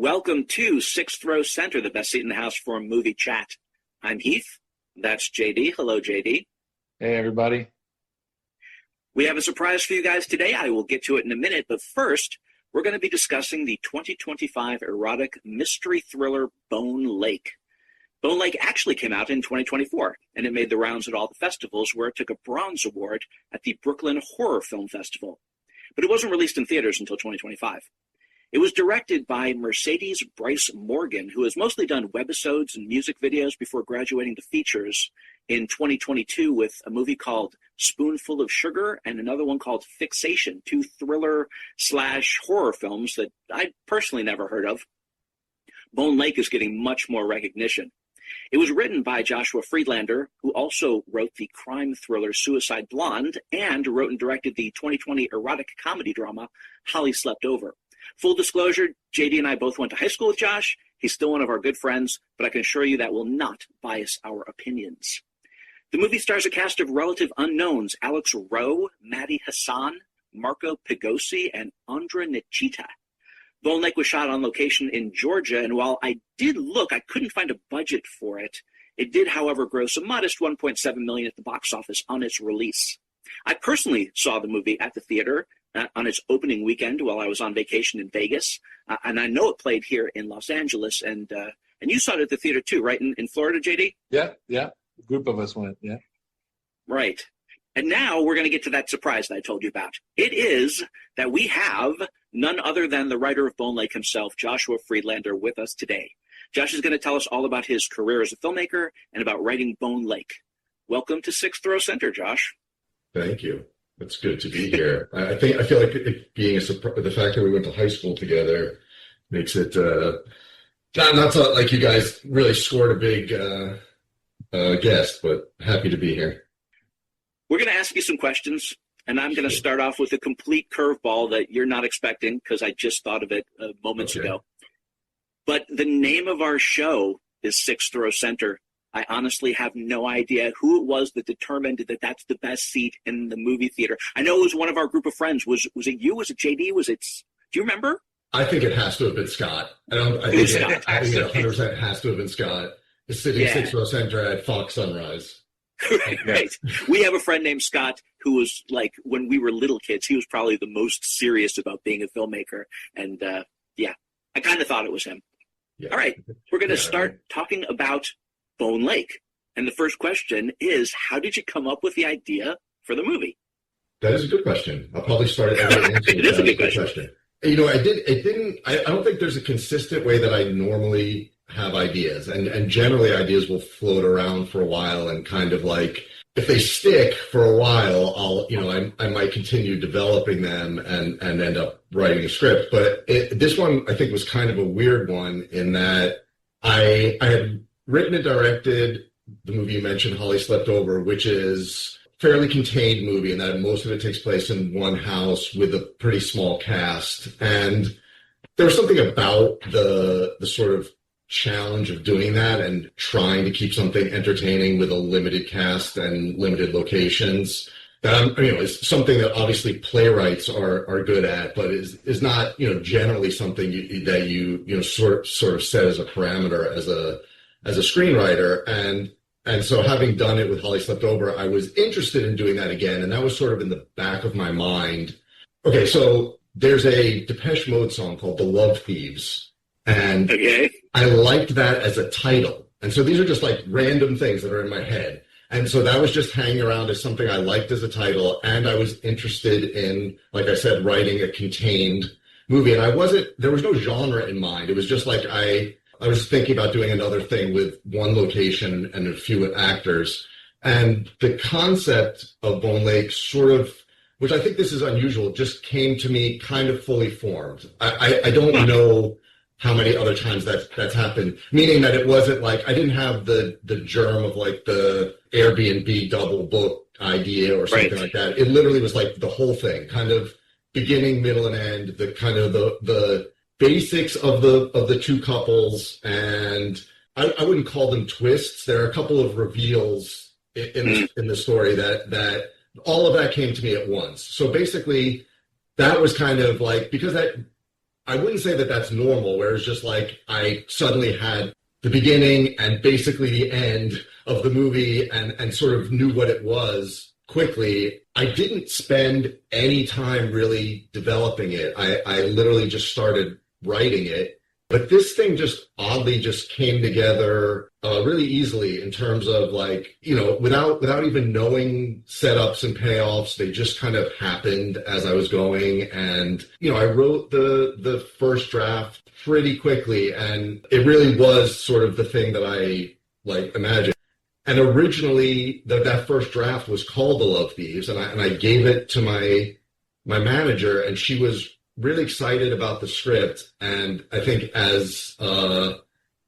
Welcome to Sixth Row Center, the best seat in the house for movie chat. I'm Heath. That's JD. Hello, JD. Hey, everybody. We have a surprise for you guys today. I will get to it in a minute, but first, we're going to be discussing the 2025 erotic mystery thriller Bone Lake. Bone Lake actually came out in 2024, and it made the rounds at all the festivals, where it took a bronze award at the Brooklyn Horror Film Festival. But it wasn't released in theaters until 2025. It was directed by Mercedes Bryce Morgan, who has mostly done webisodes and music videos before graduating to features in 2022 with a movie called Spoonful of Sugar and another one called Fixation, two thriller/horror films that I personally never heard of. Bone Lake is getting much more recognition. It was written by Joshua Friedlander, who also wrote the crime thriller Suicide Blonde and wrote and directed the 2020 erotic comedy drama Holly Slept Over. Full disclosure, JD and I both went to high school with Josh. He's still one of our good friends, but I can assure you that will not bias our opinions. The movie stars a cast of relative unknowns: Alex Rowe, Maddie Hassan, Marco Pigosi, and Andra Nichita. Bone Lake was shot on location in Georgia, and while I did look, I couldn't find a budget for it. It did, however, gross a modest $1.7 million at the box office on its release. I personally saw the movie at the theater on its opening weekend while I was on vacation in Vegas, and I know it played here in Los Angeles, and you saw it at the theater too, right, in Florida, JD? Yeah. A group of us went, yeah. Right. And now we're going to get to that surprise that I told you about. It is that we have none other than the writer of Bone Lake himself, Joshua Friedlander, with us today. Josh is going to tell us all about his career as a filmmaker and about writing Bone Lake. Welcome to Sixth Row Center, Josh. Thank you. It's good to be here. I feel like it being the fact that we went to high school together makes it not like you guys really scored a big guest, but happy to be here. We're going to ask you some questions, and I'm going to start off with a complete curveball that you're not expecting because I just thought of it moments ago. But the name of our show is Sixth Row Center. I honestly have no idea who it was that determined that that's the best seat in the movie theater. I know it was one of our group of friends. Was it you? Was it JD? Do you remember? I think it has to have been Scott. I think it 100% has to have been Scott. He's sitting Sixth Row Center at Fox Sunrise. Right. We have a friend named Scott who was like, when we were little kids, he was probably the most serious about being a filmmaker. And I kind of thought it was him. Yeah. All right. We're going to start talking about Bone Lake. And the first question is, how did you come up with the idea for the movie? That is a good question. I'll probably start at the answer. It is a good question. You know, I don't think there's a consistent way that I normally have ideas, and generally ideas will float around for a while, and kind of like, if they stick for a while, I might continue developing them and end up writing a script. But this one, I think, was kind of a weird one in that I had written and directed the movie you mentioned, Holly Slept Over, which is a fairly contained movie in that most of it takes place in one house with a pretty small cast. And there was something about the sort of challenge of doing that and trying to keep something entertaining with a limited cast and limited locations that is something that obviously playwrights are good at, but is not generally something that you sort of set as a parameter as a screenwriter. And so, having done it with Holly Slept Over, I was interested in doing that again, and that was sort of in the back of my mind. Okay, so there's a Depeche Mode song called "The Love Thieves." And I liked that as a title. And so these are just like random things that are in my head. And so that was just hanging around as something I liked as a title. And I was interested in, like I said, writing a contained movie. And there was no genre in mind. It was just like I was thinking about doing another thing with one location and a few actors. And the concept of Bone Lake sort of, which I think this is unusual, just came to me kind of fully formed. I don't know how many other times that's happened, meaning that it wasn't like I didn't have the germ of like the Airbnb double book idea or something like that. It literally was like the whole thing, kind of beginning, middle, and end, the kind of the basics of the two couples. And I wouldn't call them twists. There are a couple of reveals in the story that all of that came to me at once. So basically that was kind of like, because I wouldn't say that that's normal, where it's just like I suddenly had the beginning and basically the end of the movie and sort of knew what it was quickly. I didn't spend any time really developing it. I literally just started writing it. But this thing just oddly just came together really easily in terms of like, you know, without even knowing setups and payoffs. They just kind of happened as I was going. And, you know, I wrote the first draft pretty quickly, and it really was sort of the thing that I like imagined. And originally that first draft was called The Love Thieves, and I gave it to my manager, and she was really excited about the script, and I think as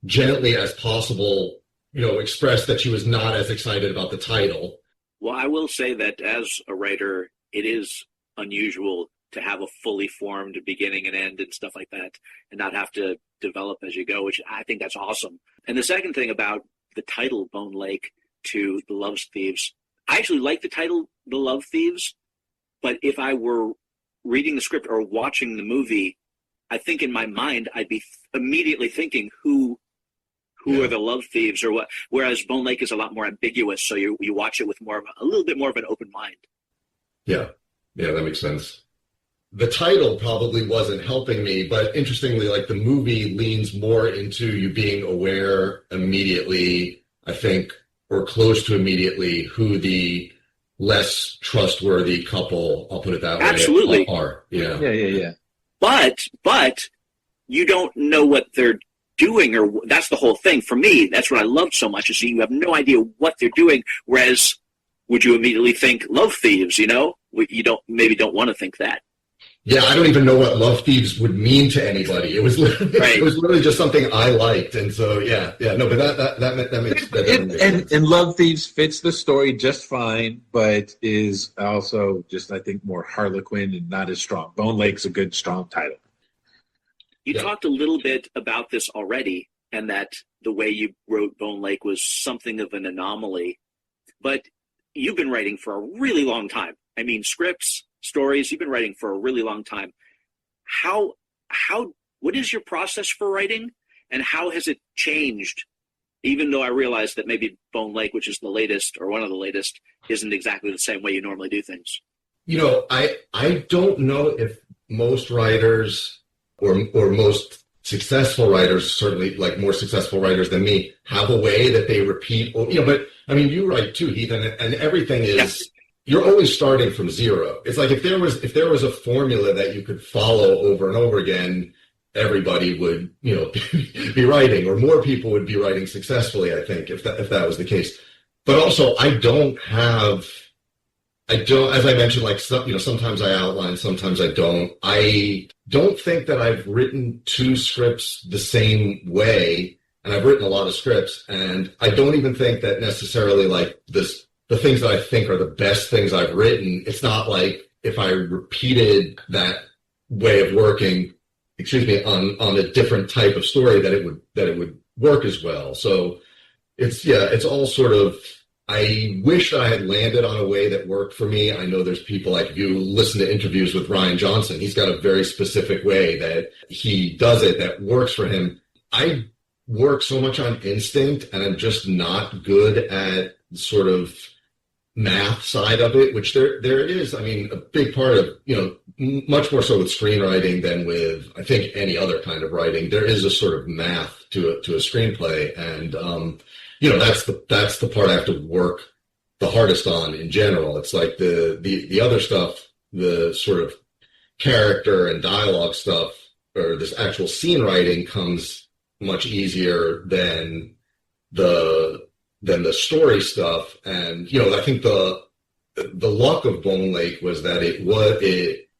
gently as possible, you know, expressed that she was not as excited about the title. Well, I will say that as a writer, it is unusual to have a fully formed beginning and end and stuff like that, and not have to develop as you go, which I think that's awesome. And the second thing about the title Bone Lake to The Love Thieves, I actually like the title The Love Thieves, but if I were reading the script or watching the movie, I think in my mind I'd be immediately thinking who are the love thieves or what. Whereas Bone Lake is a lot more ambiguous, so you watch it with a little bit more of an open mind. Yeah, that makes sense. The title probably wasn't helping me, but interestingly, like the movie leans more into you being aware immediately, I think, or close to immediately, who the less trustworthy couple, I'll put it that way, Absolutely. are. Yeah. But you don't know what they're doing, or that's the whole thing. For me, that's what I loved so much, is you have no idea what they're doing. Whereas, would you immediately think love thieves? You know, you don't want to think that. Yeah, I don't even know what love thieves would mean to anybody. It was literally, right. It was literally just something I liked, and so no, but that makes sense. And Love Thieves fits the story just fine, but is also just, I think, more Harlequin and not as strong. Bone Lake's a good, strong title. You talked a little bit about this already, and that the way you wrote Bone Lake was something of an anomaly. But you've been writing for a really long time. I mean, scripts, stories, you've been writing for a really long time. What is your process for writing, and how has it changed? Even though I realize that maybe Bone Lake, which is the latest or one of the latest, isn't exactly the same way you normally do things. You know, I don't know if most writers or most successful writers, certainly like more successful writers than me, have a way that they repeat, you know, but I mean, you write too, Heath, and everything is, you're always starting from zero. It's like if there was a formula that you could follow over and over again, everybody would, you know, be writing, or more people would be writing successfully, I think, if that was the case. But also, I don't, as I mentioned, like, sometimes I outline, sometimes I don't. I don't think that I've written two scripts the same way, and I've written a lot of scripts, and I don't even think that necessarily like the things that I think are the best things I've written, it's not like if I repeated that way of working, on a different type of story that it would work as well. So it's all sort of, I wish I had landed on a way that worked for me. I know there's people, like if you listen to interviews with Rian Johnson, he's got a very specific way that he does it that works for him. I work so much on instinct, and I'm just not good at sort of math side of it, which there is, I mean, a big part of, you know, much more so with screenwriting than with, I think, any other kind of writing. There is a sort of math to a screenplay, and you know, that's the part I have to work the hardest on in general. It's like the other stuff, the sort of character and dialogue stuff, or this actual scene writing, comes much easier than the story stuff. And, you know, I think the luck of Bone Lake was that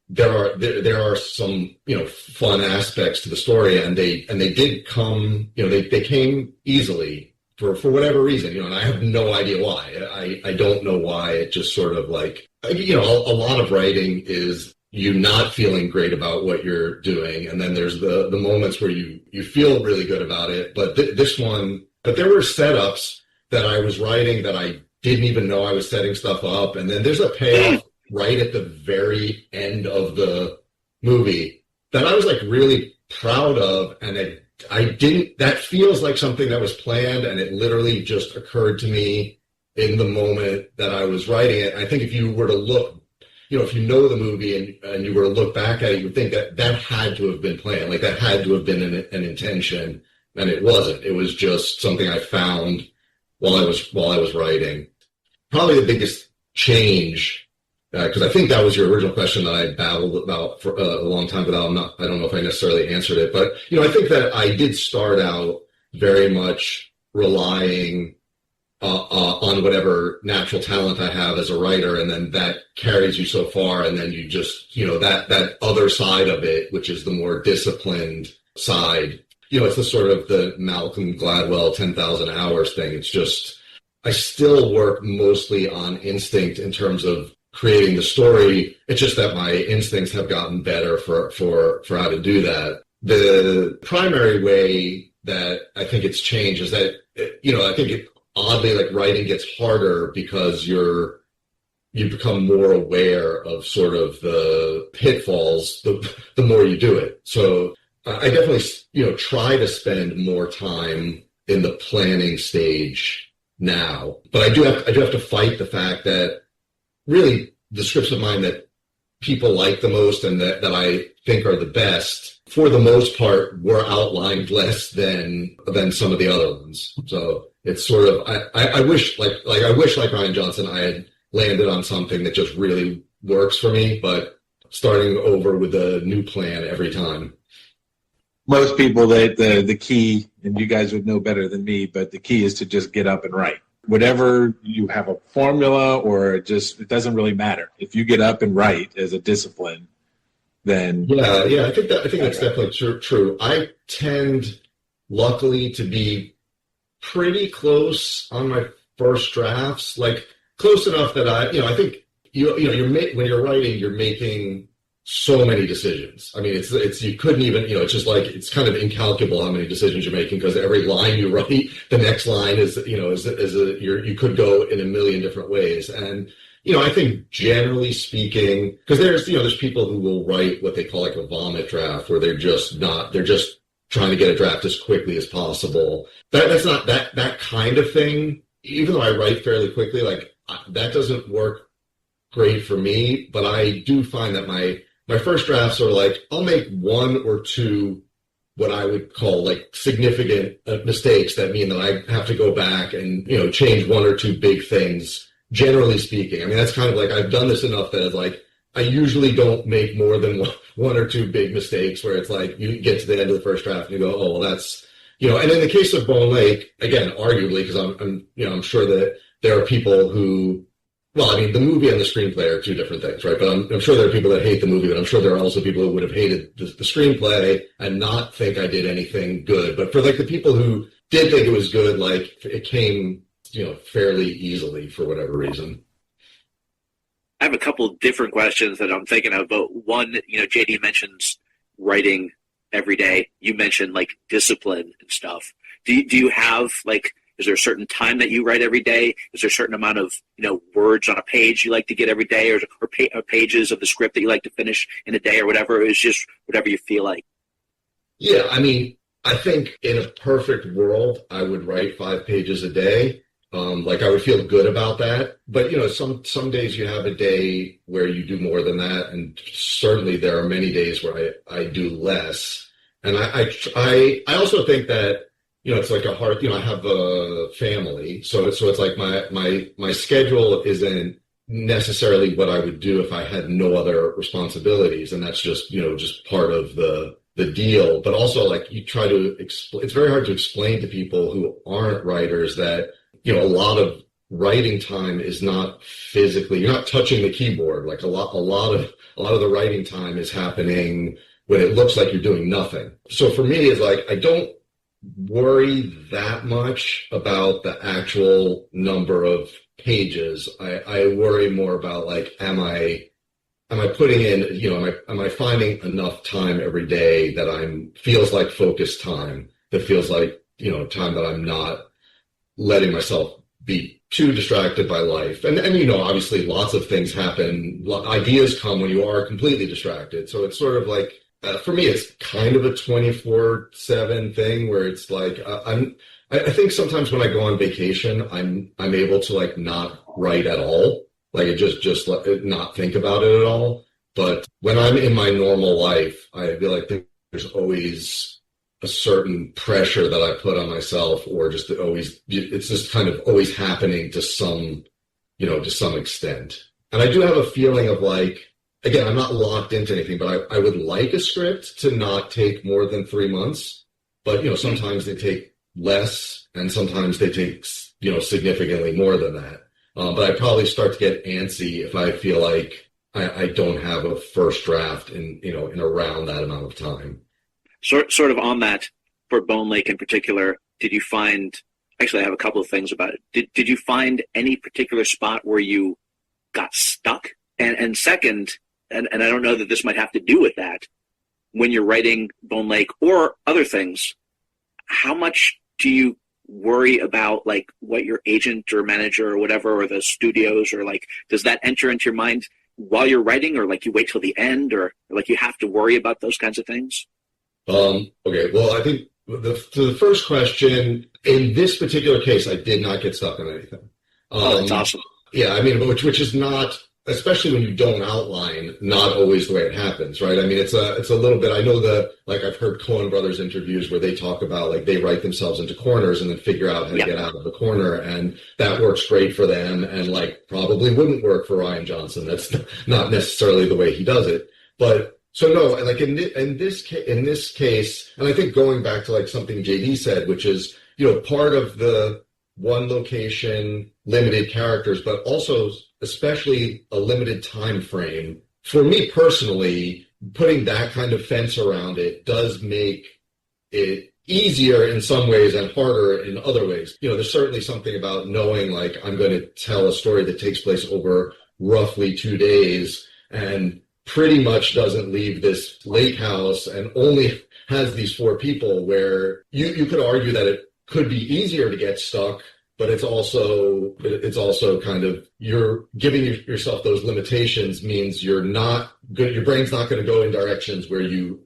there are some, you know, fun aspects to the story, and they did come, you know, they came easily for whatever reason, you know, and I have no idea why. I don't know why. It just sort of like, you know, a lot of writing is you not feeling great about what you're doing, and then there's the moments where you feel really good about it. But this one, but there were setups that I was writing that I didn't even know I was setting stuff up. And then there's a payoff right at the very end of the movie that I was like really proud of, and I didn't, that feels like something that was planned, and it literally just occurred to me in the moment that I was writing it. I think if you were to look, if you know the movie and you were to look back at it, you would think that that had to have been planned, like that had to have been an intention, and it wasn't. It was just something I found while I was writing. Probably the biggest change, because I think that was your original question that I babbled about for a long time, but I don't know if I necessarily answered it. But, I think that I did start out very much relying on whatever natural talent I have as a writer, and then that carries you so far, and then you just, that other side of it, which is the more disciplined side, it's the sort of the Malcolm Gladwell 10,000 hours thing. It's just, I still work mostly on instinct in terms of creating the story. It's just that my instincts have gotten better for how to do that. The primary way that I think it's changed is that, I think oddly, like, writing gets harder because you become more aware of sort of the pitfalls the more you do it. So I definitely, try to spend more time in the planning stage now, but I do have to fight the fact that really the scripts of mine that people like the most and that I think are the best, for the most part, were outlined less than some of the other ones. So it's sort of, I wish like Ryan Johnson, I had landed on something that just really works for me, but starting over with a new plan every time. Most people, the key, and you guys would know better than me, but the key is to just get up and write. Whatever you have a formula or it doesn't really matter. If you get up and write as a discipline, then I think that's definitely true. I tend, luckily, to be pretty close on my first drafts, like close enough that I think when you're writing, you're making so many decisions. I mean, it's you couldn't even, it's just like, it's kind of incalculable how many decisions you're making, because every line you write, the next line is you could go in a million different ways. And, I think generally speaking, because there's people who will write what they call like a vomit draft, where they're just trying to get a draft as quickly as possible. That's not that kind of thing. Even though I write fairly quickly, like that doesn't work great for me. But I do find that my first drafts are like, I'll make one or two what I would call like significant mistakes that mean that I have to go back and, change one or two big things, generally speaking. I mean, that's kind of like, I've done this enough that it's like, I usually don't make more than one or two big mistakes where it's like, you get to the end of the first draft and you go, oh, well, that's, and in the case of Bone Lake, again, arguably, because I'm sure that there are people who, well, I mean, the movie and the screenplay are two different things, right? But I'm sure there are people that hate the movie, but I'm sure there are also people who would have hated the screenplay and not think I did anything good. But for like the people who did think it was good, like it came, fairly easily for whatever reason. I have a couple of different questions that I'm thinking of, but one, JD mentions writing every day. You mentioned like discipline and stuff. Do you have like, is there a certain time that you write every day? Is there a certain amount of, words on a page you like to get every day, or pages of the script that you like to finish in a day, or whatever? It's just whatever you feel like. Yeah, I mean, I think in a perfect world, I would write 5 pages a day. Like I would feel good about that. But, some days you have a day where you do more than that. And certainly there are many days where I do less. And I also think that, it's like a hard, I have a family. So it's like my schedule isn't necessarily what I would do if I had no other responsibilities. And that's just, just part of the deal. But also like you try to explain, it's very hard to explain to people who aren't writers that, a lot of writing time is not physically, you're not touching the keyboard. Like a lot of the writing time is happening when it looks like you're doing nothing. So for me, it's like, I don't worry that much about the actual number of pages. I worry more about like, am I putting in, am I finding enough time every day that feels like focused time, that feels like, time that I'm not letting myself be too distracted by life. And obviously lots of things happen. Ideas come when you are completely distracted. So it's sort of like, for me, it's kind of a 24/7 thing where it's like I think sometimes when I go on vacation, I'm able to like not write at all, like it just not think about it at all. But when I'm in my normal life, I feel like there's always a certain pressure that I put on myself, or just always, it's just kind of always happening to some extent. And I do have a feeling of like, again, I'm not locked into anything, but I would like a script to not take more than 3 months. But, sometimes they take less and sometimes they take, significantly more than that. But I probably start to get antsy if I feel like I don't have a first draft in around that amount of time. Sort of on that, for Bone Lake in particular, did you find, actually I have a couple of things about it. Did you find any particular spot where you got stuck? And second, and I don't know that this might have to do with that, when you're writing Bone Lake or other things, how much do you worry about like what your agent or manager or whatever, or the studios, or like, does that enter into your mind while you're writing, or like you wait till the end, or like you have to worry about those kinds of things? Okay, well, I think to the first question, in this particular case, I did not get stuck on anything. That's awesome. Yeah, I mean, which is not, especially when you don't outline, not always the way it happens, right? I mean, it's a little bit, I know like I've heard Coen Brothers interviews where they talk about like they write themselves into corners and then figure out how to get out of the corner, and that works great for them, and like probably wouldn't work for Rian Johnson. That's not necessarily the way he does it. But so no, like in this case, and I think going back to like something JD said, which is, part of the one location, limited characters, but also especially a limited time frame. For me personally, putting that kind of fence around it does make it easier in some ways and harder in other ways. There's certainly something about knowing like I'm going to tell a story that takes place over roughly 2 days and pretty much doesn't leave this lake house and only has these 4 people, where you could argue that it could be easier to get stuck, but it's also kind of, you're giving yourself those limitations means you're not good. Your brain's not going to go in directions where you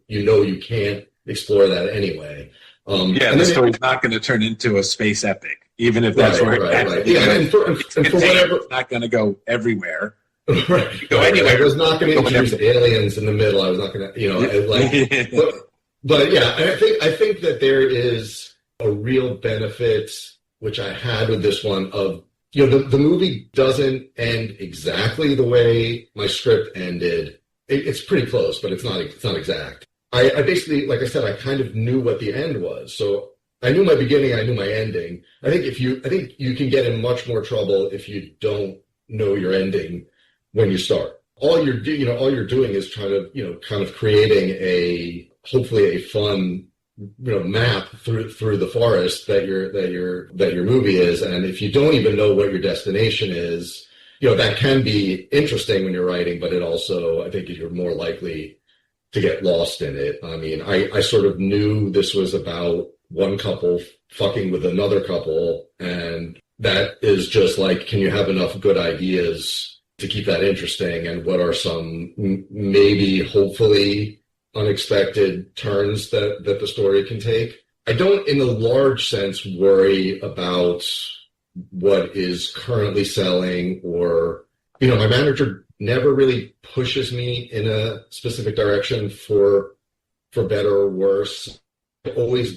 can't explore that anyway. And the story's not going to turn into a space epic, even if that's right. Yeah, and for whatever, it's not going to go everywhere. Right. Go anywhere. I was not going to introduce aliens in the middle. I was not going to, but yeah, I think that there is a real benefit, which I had with this one, of, the movie doesn't end exactly the way my script ended. It's pretty close, but it's not exact. I basically, like I said, I kind of knew what the end was. So I knew my beginning, I knew my ending. I think you can get in much more trouble if you don't know your ending when you start. All you're doing is trying to, kind of creating hopefully a fun, map through the forest that your movie is. And if you don't even know what your destination is, that can be interesting when you're writing, but it also, I think you're more likely to get lost in it. I mean, I sort of knew this was about one couple fucking with another couple, and that is just like, can you have enough good ideas to keep that interesting, and what are some maybe hopefully unexpected turns that the story can take. I don't, in a large sense, worry about what is currently selling, or, my manager never really pushes me in a specific direction for better or worse. It's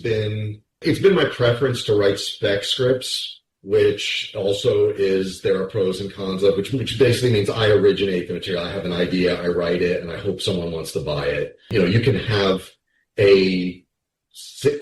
been my preference to write spec scripts, which also is, there are pros and cons of, which basically means I originate the material. I have an idea, I write it, and I hope someone wants to buy it. You can have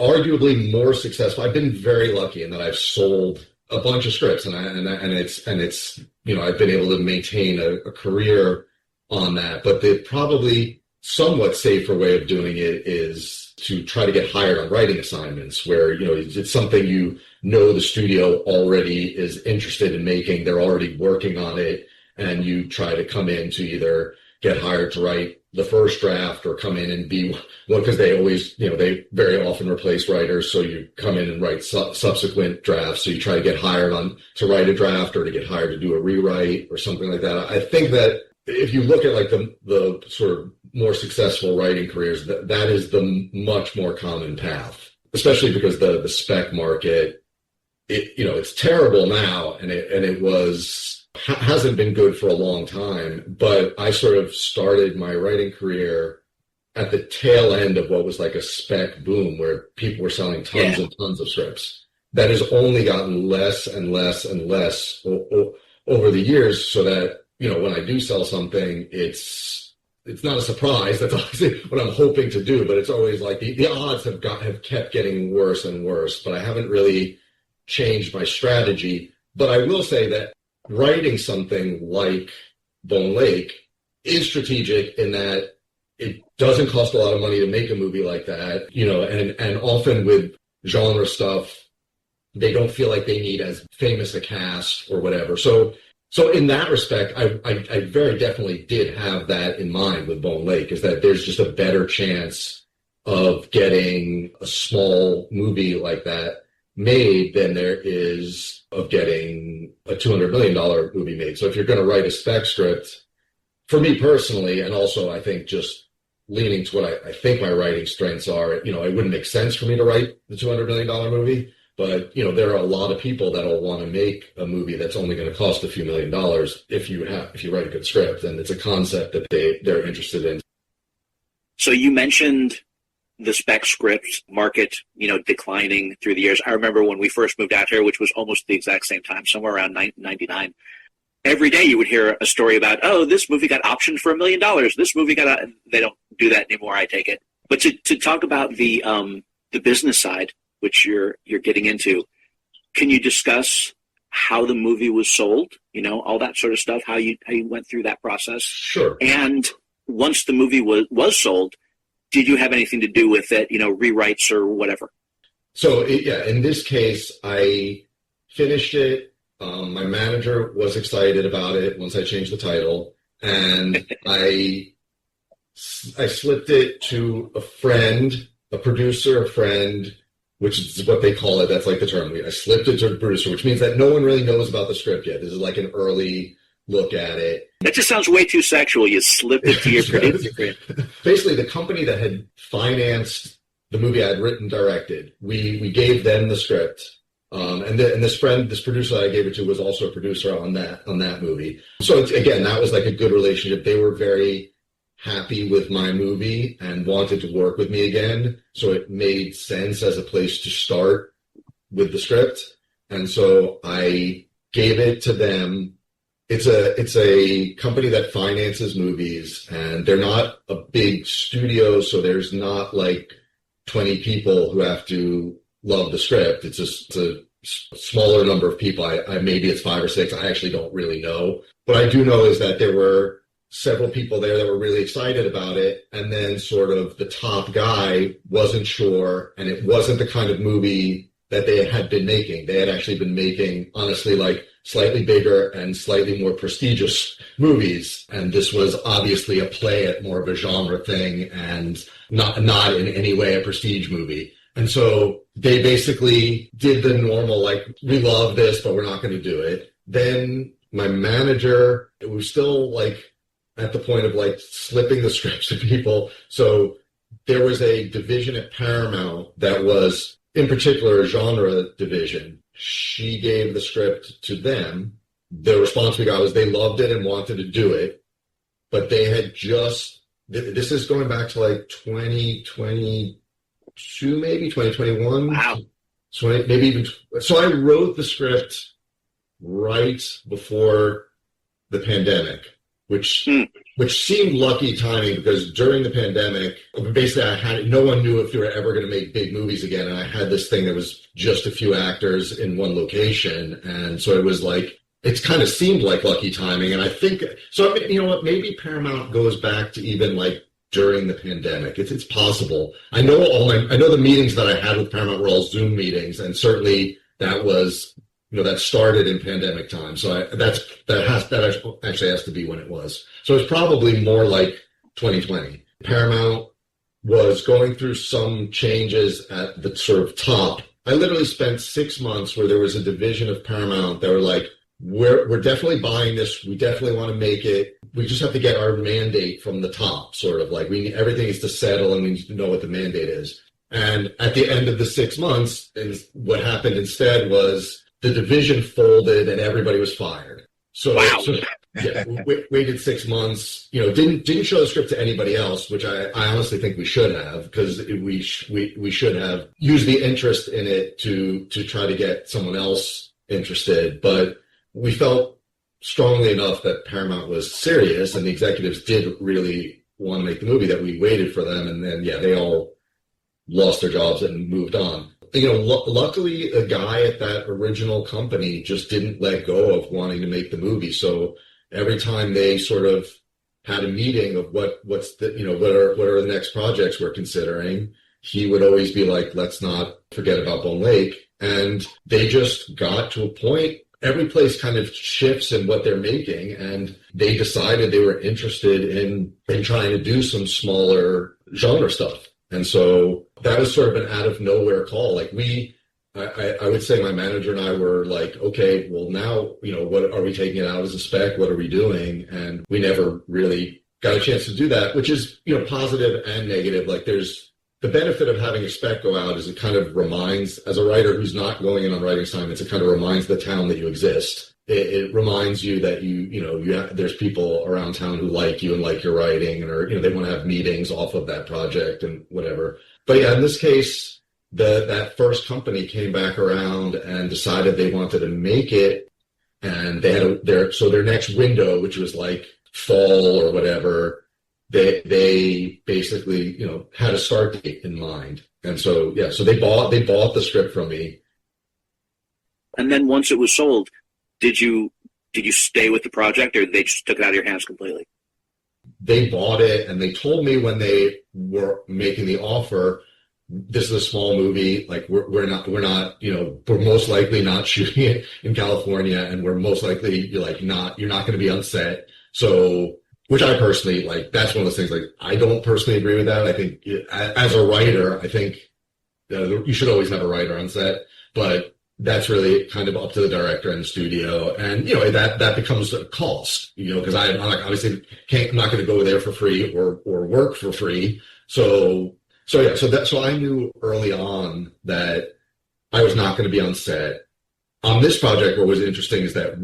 arguably more successful. I've been very lucky in that I've sold a bunch of scripts, and it's I've been able to maintain a career on that. But the probably somewhat safer way of doing it is to try to get hired on writing assignments, where it's something the studio already is interested in making, they're already working on it, and you try to come in to either get hired to write the first draft or come in and be, because they always, they very often replace writers, so you come in and write subsequent drafts, so you try to get hired on to write a draft or to get hired to do a rewrite or something like that. I think that if you look at like the sort of more successful writing careers, that is the much more common path, especially because the spec market, it's terrible now, and it hasn't been good for a long time. But I sort of started my writing career at the tail end of what was like a spec boom, where people were selling tons and tons of scripts. That has only gotten less and less and less over the years, so that, when I do sell something, it's not a surprise. That's obviously what I'm hoping to do, but it's always like the odds have kept getting worse and worse, but I haven't really changed my strategy. But I will say that writing something like Bone Lake is strategic in that it doesn't cost a lot of money to make a movie like that, and often with genre stuff, they don't feel like they need as famous a cast or whatever. So in that respect, I very definitely did have that in mind with Bone Lake, is that there's just a better chance of getting a small movie like that made than there is of getting a $200 million movie made. So if you're going to write a spec script, for me personally, and also I think just leaning to what I think my writing strengths are, it wouldn't make sense for me to write the $200 million movie. But, there are a lot of people that'll want to make a movie that's only going to cost a few $1 million if you write a good script, and it's a concept that they're interested in. So you mentioned the spec script market, declining through the years. I remember when we first moved out here, which was almost the exact same time, somewhere around 99. Every day you would hear a story about, this movie got optioned for $1 million. This movie they don't do that anymore, I take it. But to talk about the business side, which you're getting into, can you discuss how the movie was sold, all that sort of stuff, how you went through that process? Sure. And once the movie was sold, did you have anything to do with it, rewrites or whatever? So, in this case, I finished it. My manager was excited about it once I changed the title, and I slipped it to a friend, a producer, which is what they call it. That's like the term. I slipped it to a producer, which means that no one really knows about the script yet. This is like an early look at it. That just sounds way too sexual. You slipped it to your producer. Basically, the company that had financed the movie I had written and directed, we gave them the script. And this producer that I gave it to was also a producer on that movie. So again, that was like a good relationship. They were very happy with my movie and wanted to work with me again. So it made sense as a place to start with the script. And so I gave it to them. It's a company that finances movies, and they're not a big studio. So there's not like 20 people who have to love the script. It's just a smaller number of people. Maybe it's 5 or 6. I actually don't really know. What I do know is that there were several people there that were really excited about it, and then sort of the top guy wasn't sure, and it wasn't the kind of movie that they had been making. They had actually been making, honestly, like slightly bigger and slightly more prestigious movies, and this was obviously a play at more of a genre thing and not in any way a prestige movie. And so they basically did the normal, like, we love this, but we're not going to do it. Then my manager, it was still like at the point of like slipping the scripts to people. So there was a division at Paramount that was in particular a genre division. She gave the script to them. The response we got was they loved it and wanted to do it, but they had just, this is going back to like 2022, maybe 2021. Wow. So I wrote the script right before the pandemic, which seemed lucky timing because during the pandemic, basically no one knew if you were ever going to make big movies again. And I had this thing that was just a few actors in one location. And so it was like, it's kind of seemed like lucky timing. And I think, so you know what, maybe Paramount goes back to even like during the pandemic. It's possible. I know the meetings that I had with Paramount were all Zoom meetings, and certainly that was, that started in pandemic time. So that actually has to be when it was. So it's probably more like 2020. Paramount was going through some changes at the sort of top. I literally spent 6 months where there was a division of Paramount that were like, we're definitely buying this. We definitely want to make it. We just have to get our mandate from the top, sort of like everything needs to settle and we need to know what the mandate is. And at the end of the 6 months, what happened instead was the division folded and everybody was fired. So, wow. Yeah, we waited 6 months. Didn't show the script to anybody else, which I honestly think we should have, because we should have used the interest in it to try to get someone else interested. But we felt strongly enough that Paramount was serious and the executives did really want to make the movie that we waited for them, and then they all lost their jobs and moved on. Luckily, a guy at that original company just didn't let go of wanting to make the movie. So every time they sort of had a meeting of what are the next projects we're considering, he would always be like, let's not forget about Bone Lake. And they just got to a point, every place kind of shifts in what they're making, and they decided they were interested in trying to do some smaller genre stuff. And so that was sort of an out of nowhere call. Like I would say my manager and I were like, okay, well now, what are we taking it out as a spec? What are we doing? And we never really got a chance to do that, which is, positive and negative. Like there's the benefit of having a spec go out is it kind of reminds, as a writer who's not going in on writing assignments, it kind of reminds the town that you exist. It reminds you that there's people around town who like you and like your writing, and they want to have meetings off of that project and whatever. But in this case, that first company came back around and decided they wanted to make it, and they had their next window, which was like fall or whatever. They basically had a start date in mind, and so they bought the script from me. And then once it was sold, did you stay with the project, or they just took it out of your hands completely? They bought it, and they told me when they were making the offer, this is a small movie. Like we're most likely not shooting it in California, and we're most likely you're not going to be on set. So, which I personally like. That's one of those things. Like I don't personally agree with that. I think as a writer, I think you should always have a writer on set, but that's really kind of up to the director and the studio, and that becomes a cost, because I'm obviously I'm not going to go there for free or work for free. So I knew early on that I was not going to be on set. On this project, what was interesting is that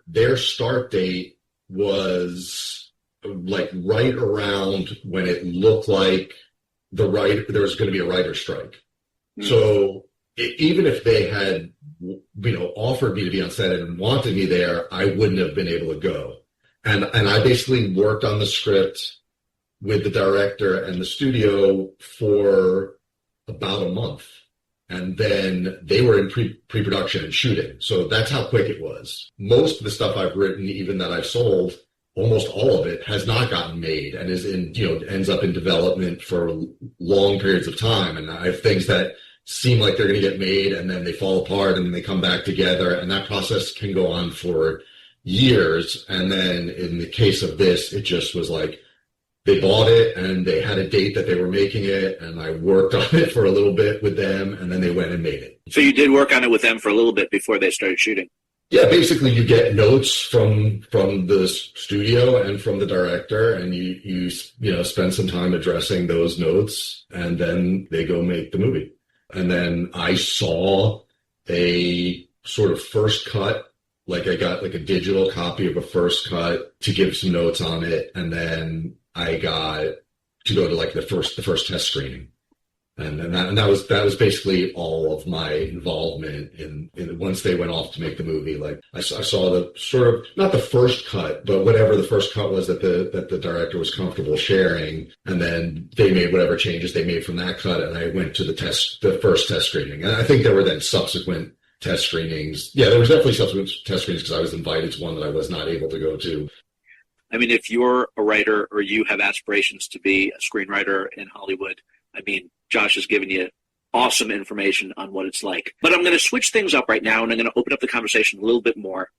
their start date was like right around when it looked like there was going to be a writer's strike. Mm. So even if they had, offered me to be on set and wanted me there, I wouldn't have been able to go. And I basically worked on the script with the director and the studio for about a month. And then they were in pre-production and shooting. So that's how quick it was. Most of the stuff I've written, even that I've sold, almost all of it has not gotten made and is ends up in development for long periods of time. And I have things that seem like they're going to get made and then they fall apart and then they come back together, and that process can go on for years. And then in the case of this, it just was like they bought it and they had a date that they were making it, and I worked on it for a little bit with them, and then they went and made it. So you did work on it with them for a little bit before they started shooting? Yeah, basically you get notes from the studio and from the director, and you spend some time addressing those notes, and then they go make the movie. And then I saw a sort of first cut, like I got like a digital copy of a first cut to give some notes on it, and then I got to go to like the first test screening. And that was basically all of my involvement in once they went off to make the movie. Like I saw the sort of, not the first cut, but whatever the first cut was that the director was comfortable sharing, and then they made whatever changes they made from that cut, and I went to the first test screening. And I think there were then subsequent test screenings. Yeah, there was definitely subsequent test screenings because I was invited to one that I was not able to go to. I mean, if you're a writer or you have aspirations to be a screenwriter in Hollywood, I mean, Josh has given you awesome information on what it's like. But I'm going to switch things up right now, and I'm going to open up the conversation a little bit more.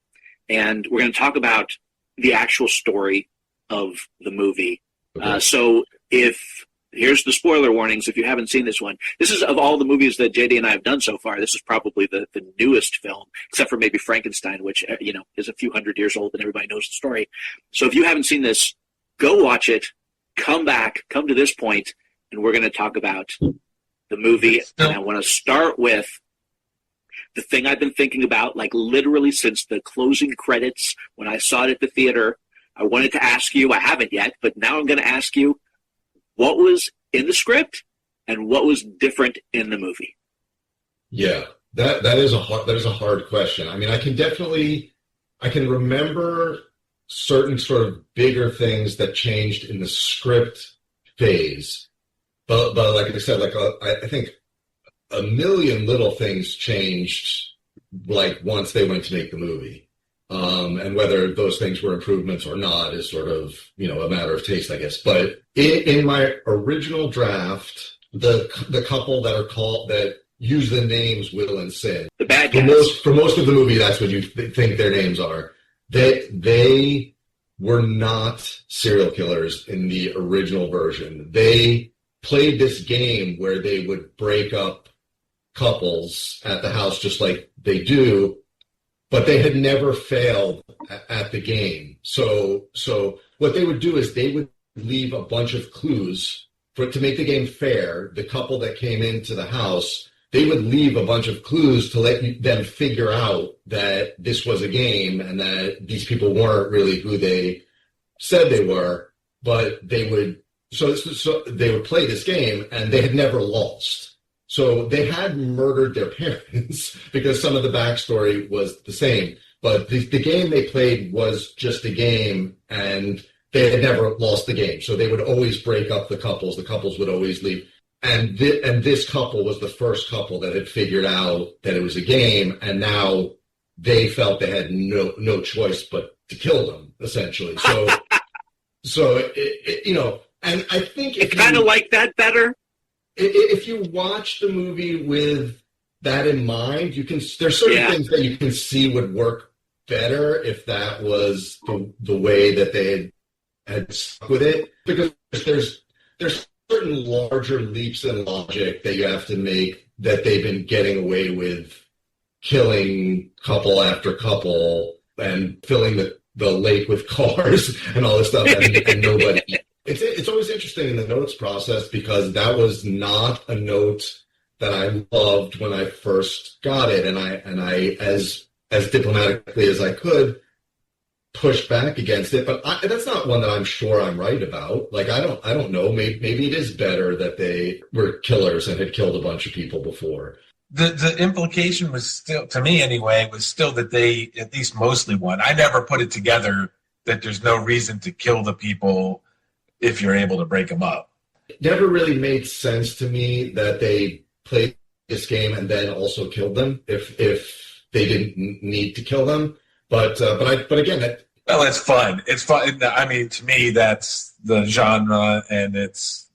And we're going to talk about the actual story of the movie. Okay. So if Here's the spoiler warnings if you haven't seen this one. This is, of all the movies that JD and I have done so far, this is probably the newest film, except for maybe Frankenstein, which, is a few hundred years old and everybody knows the story. So if you haven't seen this, go watch it, come to this point, and we're going to talk about the movie. And I want to start with the thing I've been thinking about, like literally since the closing credits when I saw it at the theater. I wanted to ask you, I haven't yet, but now I'm going to ask you, what was in the script and what was different in the movie? Yeah, that is a hard question. I mean, I can remember certain sort of bigger things that changed in the script phase, but like I said, I think a million little things changed like once they went to make the movie. And whether those things were improvements or not is sort of, a matter of taste, I guess. But in my original draft, the couple that use the names Will and Sin, the bad guys. For most of the movie, that's what you think their names are. They were not serial killers in the original version. They played this game where they would break up couples at the house just like they do, but they had never failed at the game. So what they would do is they would leave a bunch of clues to make the game fair. The couple that came into the house, they would leave a bunch of clues to let them figure out that this was a game and that these people weren't really who they said they were, but they would they would play this game and they had never lost. So they had murdered their parents because some of the backstory was the same. But the game they played was just a game, and they had never lost the game. So they would always break up the couples. The couples would always leave. And this couple was the first couple that had figured out that it was a game, and now they felt they had no choice but to kill them, essentially. And I think I kind of like that better. If you watch the movie with that in mind, there's certain things that you can see would work better if that was the way that they had stuck with it, because there's certain larger leaps in logic that you have to make that they've been getting away with killing couple after couple and filling the lake with cars and all this stuff, and nobody. It's always interesting in the notes process because that was not a note that I loved when I first got it, and I as diplomatically as I could pushed back against it. But that's not one that I'm sure I'm right about. Like I don't know. Maybe it is better that they were killers and had killed a bunch of people before. The implication was still, to me anyway, was still that they at least mostly won. I never put it together that there's no reason to kill the people if you're able to break them up. It never really made sense to me that they played this game and then also killed them if they didn't need to kill them. But again, well, it's fun. It's fun. I mean, to me, that's the genre, and it's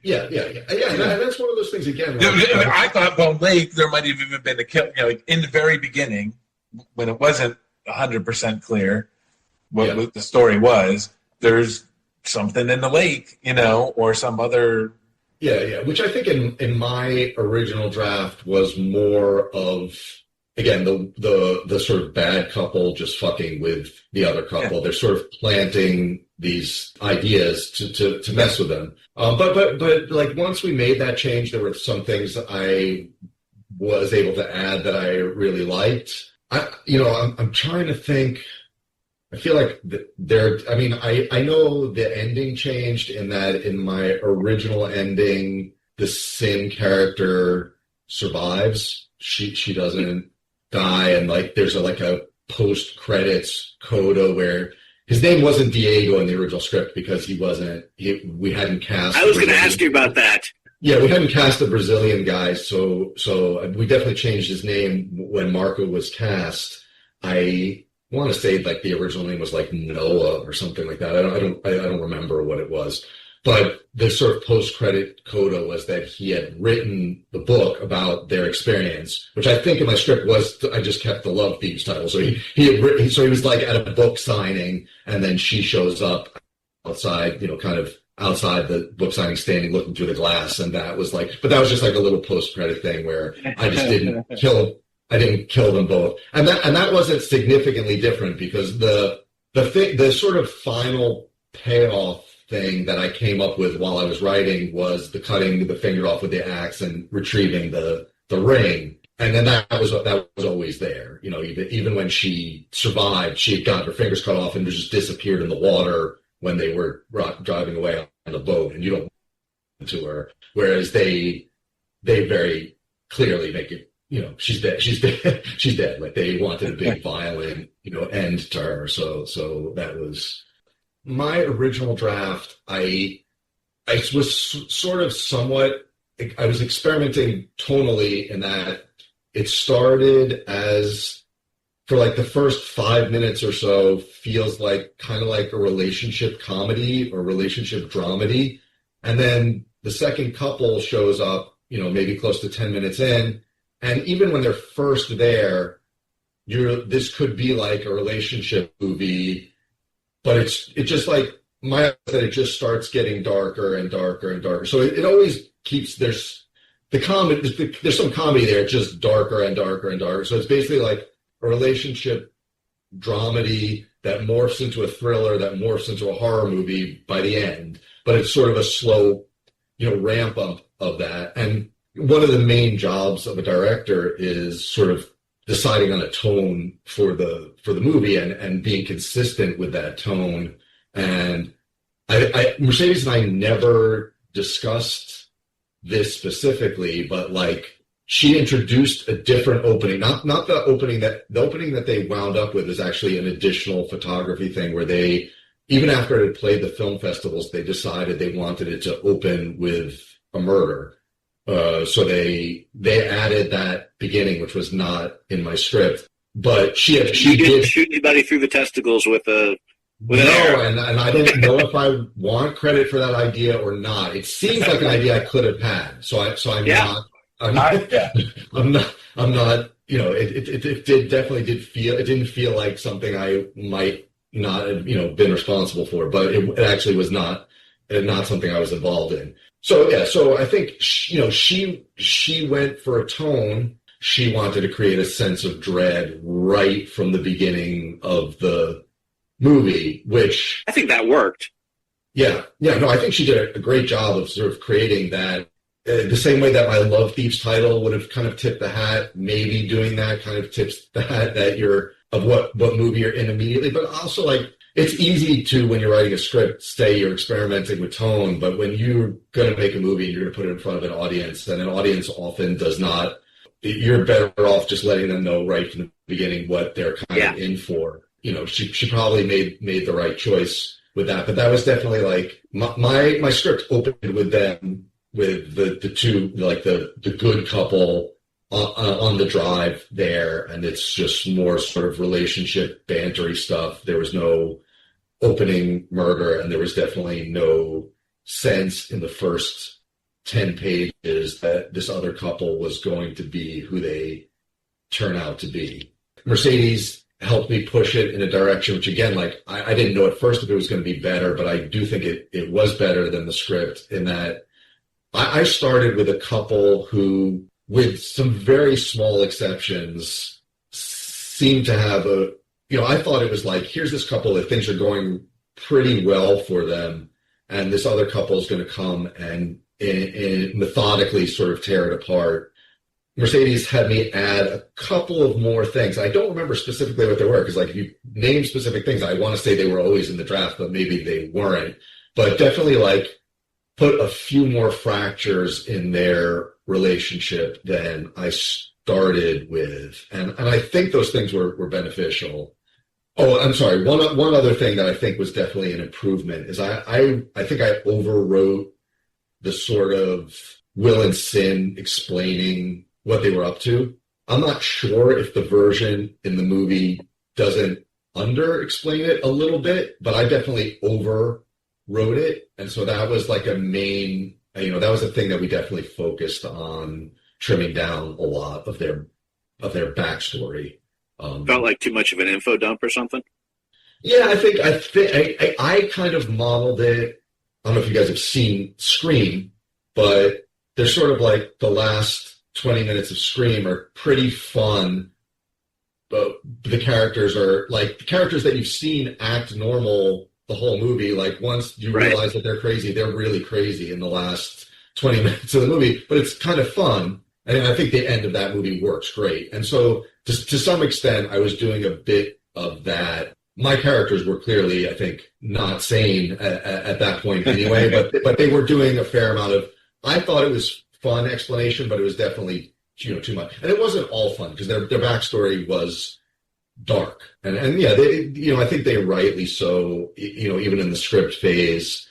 yeah. And that's one of those things again. I thought Bone Lake there might have even been a kill. Like in the very beginning, when it wasn't 100% clear what the story was, there's something in the lake, or some other. Yeah. Which I think in my original draft was more of, again, the sort of bad couple just fucking with the other couple. Yeah. They're sort of planting these ideas to mess with them. But like once we made that change, there were some things I was able to add that I really liked. I'm trying to think. I feel like I know the ending changed in that in my original ending, the Sin character survives. She doesn't die, and like there's a post-credits coda where his name wasn't Diego in the original script because we hadn't cast. I was going to ask you about that. Yeah, we hadn't cast a Brazilian guy, so we definitely changed his name when Marco was cast. I want to say like the original name was like Noah or something like that. I don't remember what it was, but the sort of post-credit coda was that he had written the book about their experience, which I think in my script I just kept the Love Thieves title. So he was like at a book signing, and then she shows up outside, kind of outside the book signing, standing looking through the glass, and that was like, but that was just like a little post credit thing where I just didn't kill them both, and that wasn't significantly different because the sort of final payoff thing that I came up with while I was writing was the cutting the finger off with the axe and retrieving the ring. And then that was always there. You know, even when she survived, she had gotten her fingers cut off and just disappeared in the water when they were driving away on the boat, and you don't to her. Whereas they very clearly make it, you know, she's dead. She's dead. She's dead. Like they wanted a big violent, you know, end to her. So that was my original draft. I was sort of somewhat. I was experimenting tonally in that it started as, for like the first 5 minutes or so, feels like kind of like a relationship comedy or relationship dramedy. And then the second couple shows up, you know, maybe close to 10 minutes in. And even when they're first there, this could be like a relationship movie, but it just like, it just starts getting darker and darker and darker. So it always keeps, there's some comedy there, just darker and darker and darker. So it's basically like a relationship dramedy that morphs into a thriller, that morphs into a horror movie by the end. But it's sort of a slow, you know, ramp up of that. And one of the main jobs of a director is sort of deciding on a tone for the movie and being consistent with that tone. And Mercedes and I never discussed this specifically, but like she introduced a different opening, not the opening that they wound up with is actually an additional photography thing where they, even after it had played the film festivals, they decided they wanted it to open with a murder. So they added that beginning, which was not in my script, but she did shoot anybody through the testicles with an arrow. And I didn't know if I want credit for that idea or not. It seems like an idea I could have had. I'm not, you know, it didn't feel like something I might not have, you know, been responsible for, but it actually was not something I was involved in. So yeah, so I think, you know, she went for a tone. She wanted to create a sense of dread right from the beginning of the movie, which I think that worked. Yeah, no, I think she did a great job of sort of creating that. The same way that my Love Thieves title would have kind of tipped the hat, maybe doing that kind of tips the hat that you're of what movie you're in immediately. But also, like, it's easy to, when you're writing a script, say you're experimenting with tone, but when you're going to make a movie and you're going to put it in front of an audience, and an audience often does not, you're better off just letting them know right from the beginning what they're kind of in for. You know, she probably made the right choice with that, but that was definitely like my script opened with them, with the two, like the good couple on the drive there, and it's just more sort of relationship bantery stuff. There was no opening murder, and there was definitely no sense in the first 10 pages that this other couple was going to be who they turn out to be. Mercedes helped me push it in a direction which, again, like I didn't know at first if it was going to be better, but I do think it was better than the script, in that I started with a couple who, with some very small exceptions, seemed to have I thought it was like, here's this couple that things are going pretty well for them, and this other couple is going to come and methodically sort of tear it apart. Mercedes had me add a couple of more things. I don't remember specifically what they were, because like if you name specific things, I want to say they were always in the draft, but maybe they weren't. But definitely like put a few more fractures in their relationship than I started with. And I think those things were beneficial. Oh, I'm sorry. One other thing that I think was definitely an improvement is I think I overwrote the sort of Will and Sin explaining what they were up to. I'm not sure if the version in the movie doesn't under-explain it a little bit, but I definitely overwrote it. And so that was like a main, that was a thing that we definitely focused on trimming down a lot of their backstory. Felt like too much of an info dump or something? Yeah, I think I kind of modeled it I don't know if you guys have seen Scream, but they're sort of like the last 20 minutes of Scream are pretty fun. But the characters are like the characters that you've seen act normal the whole movie. Like once you realize that they're crazy, they're really crazy in the last 20 minutes of the movie, but it's kind of fun. And I think the end of that movie works great. And so to some extent, I was doing a bit of that. My characters were clearly, I think, not sane at that point anyway, but they were doing a fair amount of, I thought it was fun explanation, but it was definitely, too much. And it wasn't all fun because their backstory was dark. And yeah, I think they rightly so, even in the script phase,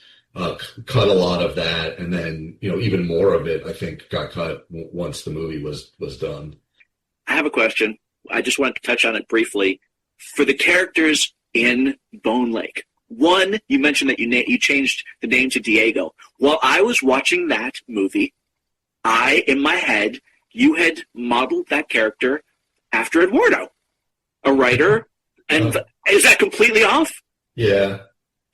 cut a lot of that, and then even more of it I think got cut once the movie was done. I have a question. I just want to touch on it briefly. For the characters in Bone Lake, one, you mentioned that you changed the name to Diego. While I was watching that movie, in my head, you had modeled that character after Eduardo, a writer, and is that completely off? Yeah.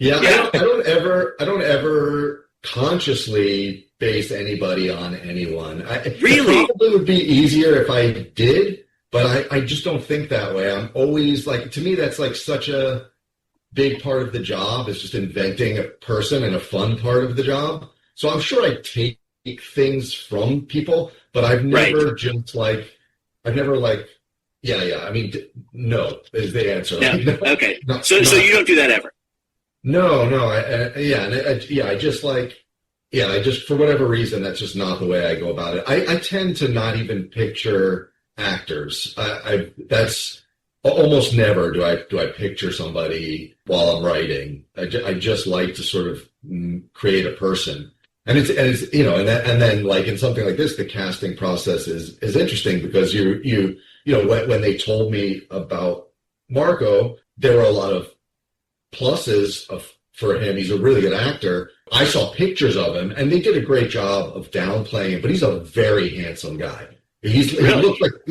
I don't ever consciously base anybody on anyone. Really? It probably would be easier if I did, but I just don't think that way. I'm always like, to me, that's like such a big part of the job is just inventing a person and a fun part of the job. So I'm sure I take things from people, but I've never I mean, no is the answer. Yeah. Like, no, Okay. So you don't do that ever? No. I just for whatever reason, that's just not the way I go about it. I tend to not even picture actors. That's almost never do I picture somebody while I'm writing. I just like to sort of create a person. And it's and then like in something like this, the casting process is interesting because when they told me about Marco, there were a lot of pluses for him. He's a really good actor. I saw pictures of him, and they did a great job of downplaying him. But he's a very handsome guy. He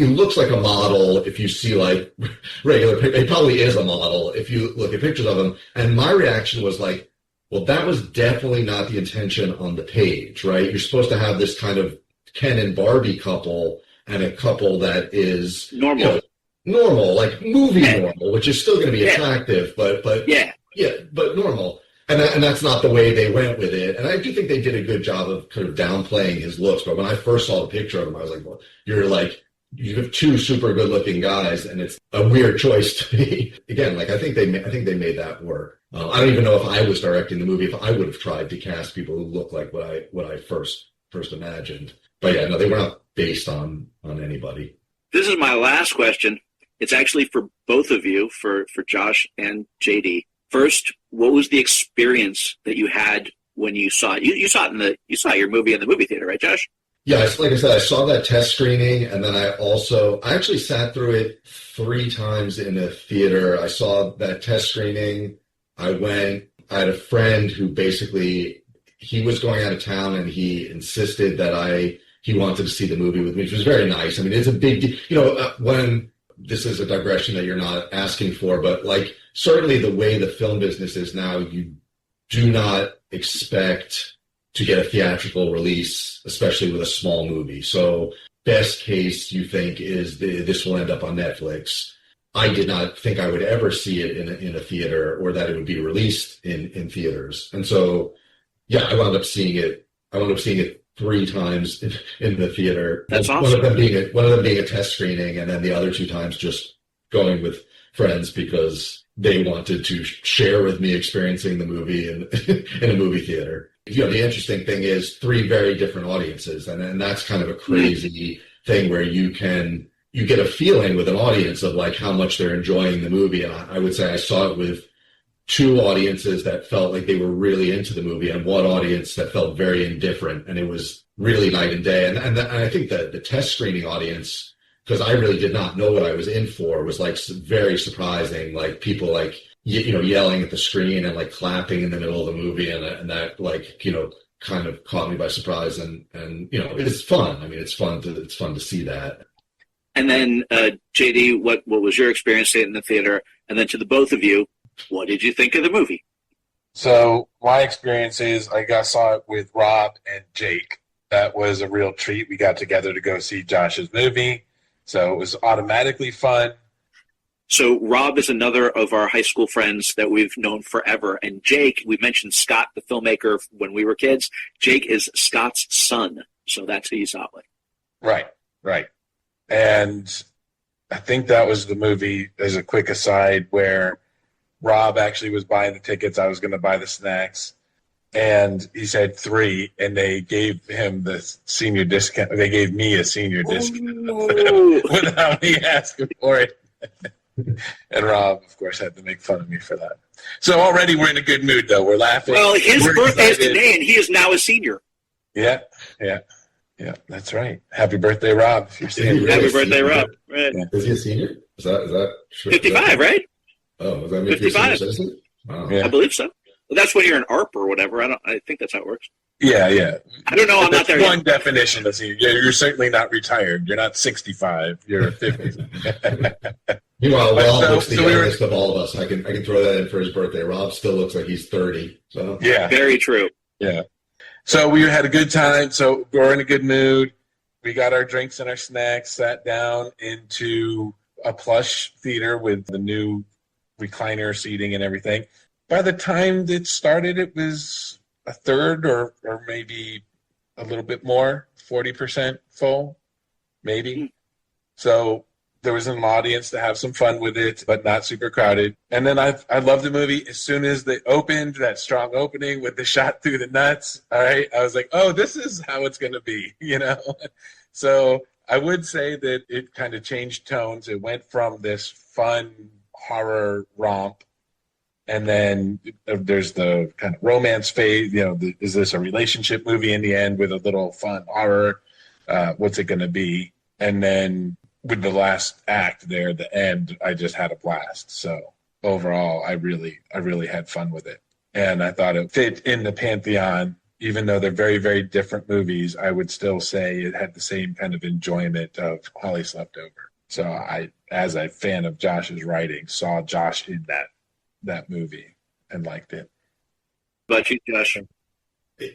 looks like a model. If you see like regular pictures, he probably is a model if you look at pictures of him. And my reaction was like, well, that was definitely not the intention on the page, right? You're supposed to have this kind of Ken and Barbie couple and a couple that is normal, normal, like movie normal, which is still going to be attractive, but normal. And that's not the way they went with it. And I do think they did a good job of kind of downplaying his looks. But when I first saw the picture of him, I was like, well, you have two super good looking guys, and it's a weird choice to me. Again, like I think they made that work. I don't even know if I was directing the movie, if I would have tried to cast people who look like what I first imagined. But yeah, no, they were not based on anybody. This is my last question. It's actually for both of you, for Josh and JD. First, what was the experience that you had when you saw it? You saw your movie in the movie theater, right, Josh? Yeah, like I said, I saw that test screening, and then I actually sat through it 3 times in a theater. I saw that test screening. I had a friend who basically, he was going out of town, and he insisted that he wanted to see the movie with me, which was very nice. I mean, it's a big deal. When this is a digression that you're not asking for, but like certainly the way the film business is now, you do not expect to get a theatrical release, especially with a small movie. So best case you think is this will end up on Netflix. I did not think I would ever see it in a theater or that it would be released in theaters. And so, yeah, I wound up seeing it 3 times in the theater. That's awesome. One of them being a test screening, and then the other 2 times just going with friends because they wanted to share with me experiencing the movie in a movie theater. The interesting thing is 3 very different audiences, and that's kind of a crazy thing where you get a feeling with an audience of like how much they're enjoying the movie. And I would say I saw it with 2 audiences that felt like they were really into the movie and 1 audience that felt very indifferent, and it was really night and day. And I think that the test screening audience, because I really did not know what I was in for, was like very surprising. Like people like yelling at the screen and like clapping in the middle of the movie, and that like kind of caught me by surprise. And it's fun. I mean, it's fun to see that. And then JD, what was your experience in the theater? And then to the both of you, what did you think of the movie? So my experience is saw it with Rob and Jake. That was a real treat. We got together to go see Josh's movie. So it was automatically fun. So Rob is another of our high school friends that we've known forever. And Jake, we mentioned Scott, the filmmaker, when we were kids. Jake is Scott's son. So that's who you saw it with. Right. And I think that was the movie, as a quick aside, where Rob actually was buying the tickets. I was going to buy the snacks. And he said 3, and they gave him the senior discount. They gave me a senior discount without me asking for it. And Rob, of course, had to make fun of me for that. So already we're in a good mood, though. We're laughing. Well, his birthday is excited. today, and he is now a senior. Yeah, that's right. Happy birthday, Rob. If you're seeing Happy birthday, Rob. Right. Yeah. Is he a senior? Is that 55, right? Oh, does that make you a senior citizen? Wow. Yeah. I believe so. Well, that's when you're an ARP or whatever. I think that's how it works. Yeah. I don't know. I'm not there one yet. definition of senior. You're certainly not retired. You're not 65. You're 50. Meanwhile, Rob looks the so we were- youngest of all of us. I can throw that in for his birthday. Rob still looks like he's 30. So Yeah. Very true. Yeah. So we had a good time. So we're in a good mood. We got our drinks and our snacks, sat down into a plush theater with the new recliner seating and everything. By the time it started, it was a third or maybe a little bit more, 40% full, maybe. So there was an audience to have some fun with it, but not super crowded. And then I loved the movie. As soon as they opened, that strong opening with the shot through the nuts, all right, I was like, oh, this is how it's going to be, you know? So I would say that it kind of changed tones. It went from this fun horror romp, and then there's the kind of romance phase. You know, is this a relationship movie in the end with a little fun horror? What's it going to be? And then with the last act there, the end, I just had a blast. So overall, I really had fun with it. And I thought it fit in the pantheon. Even though they're very, very different movies, I would still say it had the same kind of enjoyment of Holly Slept Over. So I, as a fan of Josh's writing, saw Josh in that movie and liked it. But you, Josh.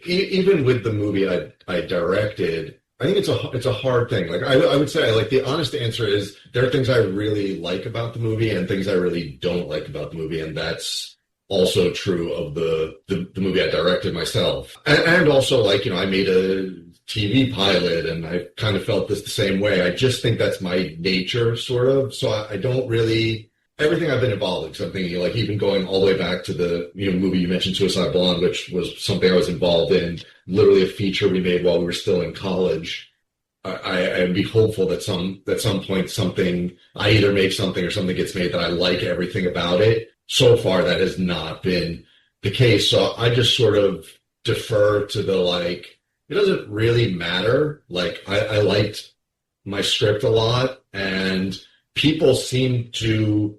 even with the movie I directed, I think it's a hard thing. Like I would say, like the honest answer is there are things I really like about the movie and things I really don't like about the movie, and that's also true of the movie I directed myself. And also, like, you know, I made a TV pilot and I kind of felt this the same way. I just think that's my nature, sort of. So I don't really, everything I've been involved in, because I'm thinking, like, even going all the way back to the movie you mentioned, Suicide Blonde, which was something I was involved in, literally a feature we made while we were still in college. I'd be hopeful that at some point something, I either make something or something gets made that I like everything about it. So far, that has not been the case. So I just sort of defer to the, like, it doesn't really matter. Like, I liked my script a lot, and people seem to,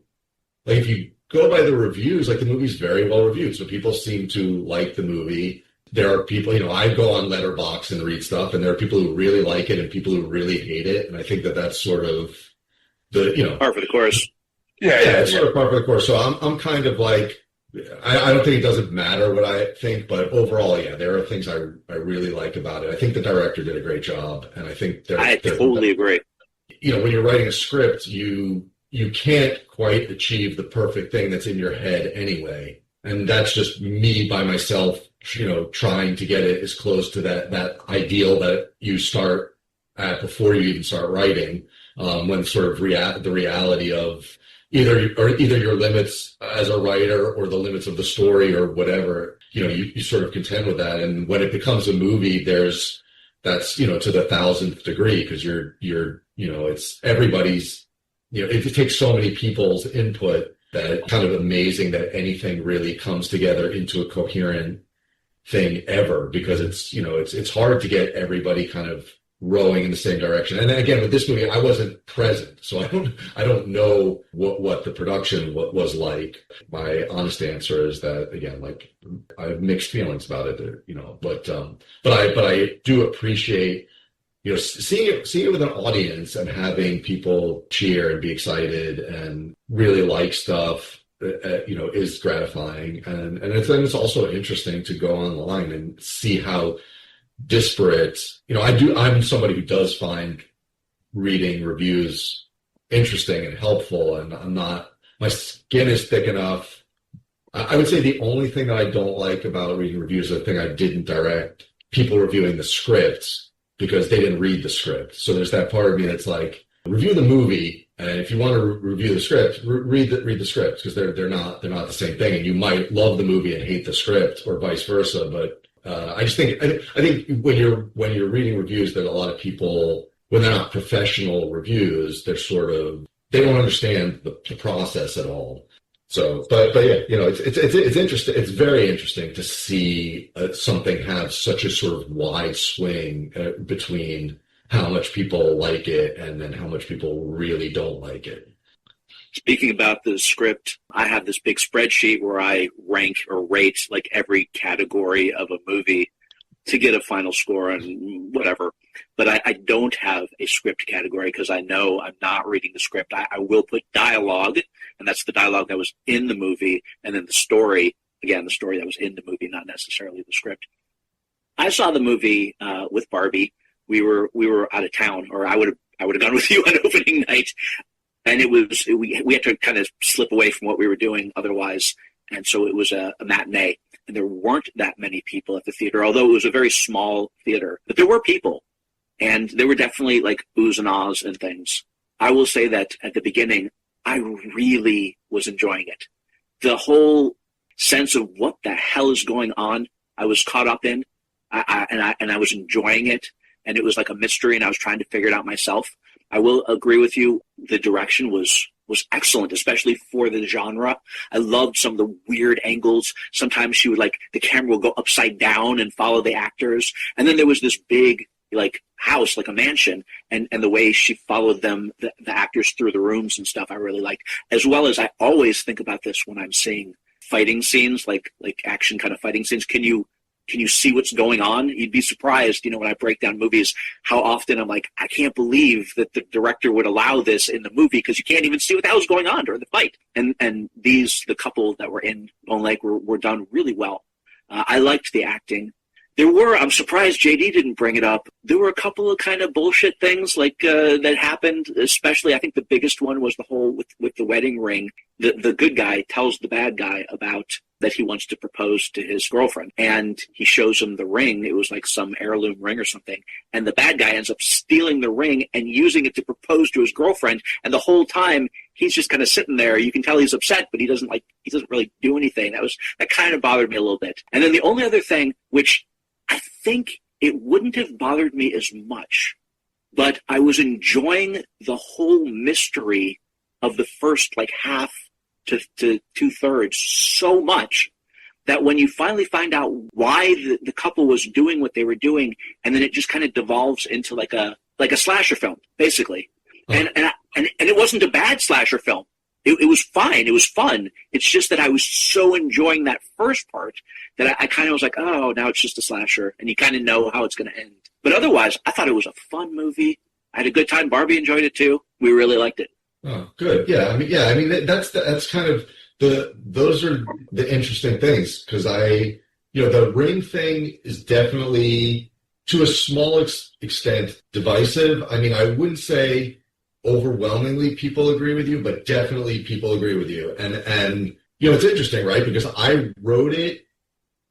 like, if you go by the reviews, like, the movie's very well reviewed. So people seem to like the movie. There are people, you know, I go on Letterboxd and read stuff, and there are people who really like it and people who really hate it. And I think that that's sort of the, you know, Par for the course. Yeah, it's sort of par for the course. So I'm kind of like, I don't think it doesn't matter what I think, but overall, yeah, there are things I really like about it. I think the director did a great job, and I think I totally agree. You know, when you're writing a script, you can't quite achieve the perfect thing that's in your head anyway, and that's just me by myself, you know, trying to get it as close to that ideal that you start at before you even start writing. When sort of the reality of either your limits as a writer or the limits of the story or whatever, you know, you sort of contend with that. And when it becomes a movie, that's, you know, to the 1,000th degree, because you're, you know, it's everybody's, you know, it takes so many people's input that it's kind of amazing that anything really comes together into a coherent thing ever, because it's, you know, it's hard to get everybody kind of rowing in the same direction. And then again, with this movie, I wasn't present, so I don't know what the production was like. My honest answer is that, again, like, I have mixed feelings about it, you know, but I do appreciate, you know, seeing it with an audience and having people cheer and be excited and really like stuff. is gratifying. And it's also interesting to go online and see how disparate, I'm somebody who does find reading reviews interesting and helpful, and my skin is thick enough. I would say the only thing that I don't like about reading reviews is the thing I didn't direct, people reviewing the scripts because they didn't read the script. So there's that part of me that's like, review the movie, and if you want to review the script, read the script, because they're not the same thing, and you might love the movie and hate the script, or vice versa. But I think when you're reading reviews, that a lot of people, when they're not professional reviews, they don't understand the process at all. So, but yeah, it's interesting. It's very interesting to see something have such a sort of wide swing between how much people like it and then how much people really don't like it. Speaking about the script, I have this big spreadsheet where I rank or rate like every category of a movie to get a final score and whatever. But I don't have a script category because I know I'm not reading the script. I will put dialogue, and that's the dialogue that was in the movie, and then the story, again, the story that was in the movie, not necessarily the script. I saw the movie with Barbie. We were out of town, or I would have gone with you on opening night, and we had to kind of slip away from what we were doing otherwise, and so it was a matinee, and there weren't that many people at the theater, although it was a very small theater, but there were people, and there were definitely like oohs and ahs and things. I will say that at the beginning, I really was enjoying it. The whole sense of what the hell is going on, I was caught up in, and I was enjoying it. And it was like a mystery, and I was trying to figure it out myself. I will agree with you. The direction was excellent, especially for the genre. I loved some of the weird angles. Sometimes the camera would go upside down and follow the actors. And then there was this big, like, house, like a mansion, and the way she followed them, the actors through the rooms and stuff, I really liked. As well as I always think about this when I'm seeing fighting scenes, like action kind of fighting scenes. Can you see what's going on? You'd be surprised, when I break down movies, how often I'm like, I can't believe that the director would allow this in the movie because you can't even see what the hell's going on during the fight. And the couple that were in Bone Lake were done really well. I liked the acting. I'm surprised JD didn't bring it up. There were a couple of kind of bullshit things that happened, especially I think the biggest one was the whole with the wedding ring. The good guy tells the bad guy about that he wants to propose to his girlfriend, and he shows him the ring. It was like some heirloom ring or something, and the bad guy ends up stealing the ring and using it to propose to his girlfriend, and the whole time he's just kind of sitting there. You can tell he's upset, but he doesn't really do anything. That kind of bothered me a little bit. And then the only other thing, which I think it wouldn't have bothered me as much, but I was enjoying the whole mystery of the first half to 2/3 so much that when you finally find out why the couple was doing what they were doing, and then it just kind of devolves into like a slasher film, basically. Oh. And it wasn't a bad slasher film. It was fine. It was fun. It's just that I was so enjoying that first part that I kind of was like, oh, now it's just a slasher, and you kind of know how it's going to end. But otherwise, I thought it was a fun movie. I had a good time. Barbie enjoyed it too. We really liked it. Oh, good. Yeah. I mean, that's kind of those are the interesting things, because the ring thing is definitely, to a small extent, divisive. I mean, I wouldn't say overwhelmingly people agree with you, but definitely people agree with you. And it's interesting, right? Because I wrote it,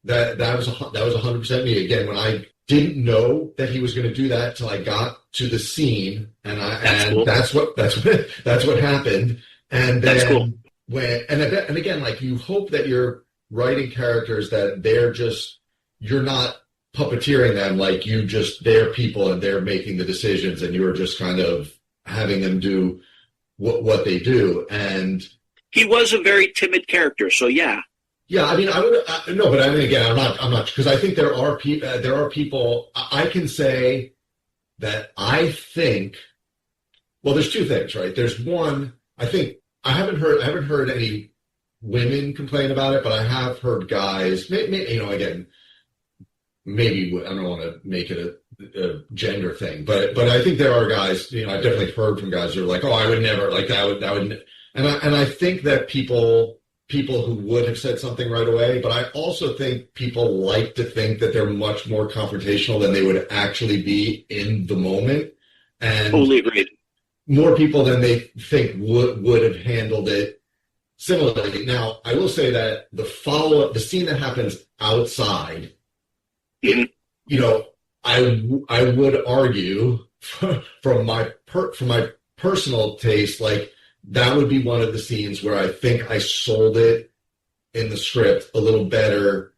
that was 100% me. Again, when I didn't know that he was going to do that till I got to the scene, cool. that's what happened. And then that's cool. And again, you hope that you're writing characters that you're not puppeteering them, they're people and they're making the decisions, and you're just kind of having them do what they do. And he was a very timid character, so yeah. Yeah, I mean, again, I'm not, because I think there are people. I can say that I think. Well, there's two things, right? There's one. I think I haven't heard any women complain about it, but I have heard guys. Again, maybe I don't want to make it a gender thing, but I think there are guys. I've definitely heard from guys who are like, "Oh, I would never that would," and I think that people people who would have said something right away, but I also think people like to think that they're much more confrontational than they would actually be in the moment. And Totally agreed. more people than they think would have handled it similarly. Now, I will say that the follow-up, the scene that happens outside, Mm-hmm. you know, I would argue from my personal taste, like that would be one of the scenes where I think I sold it in the script a little better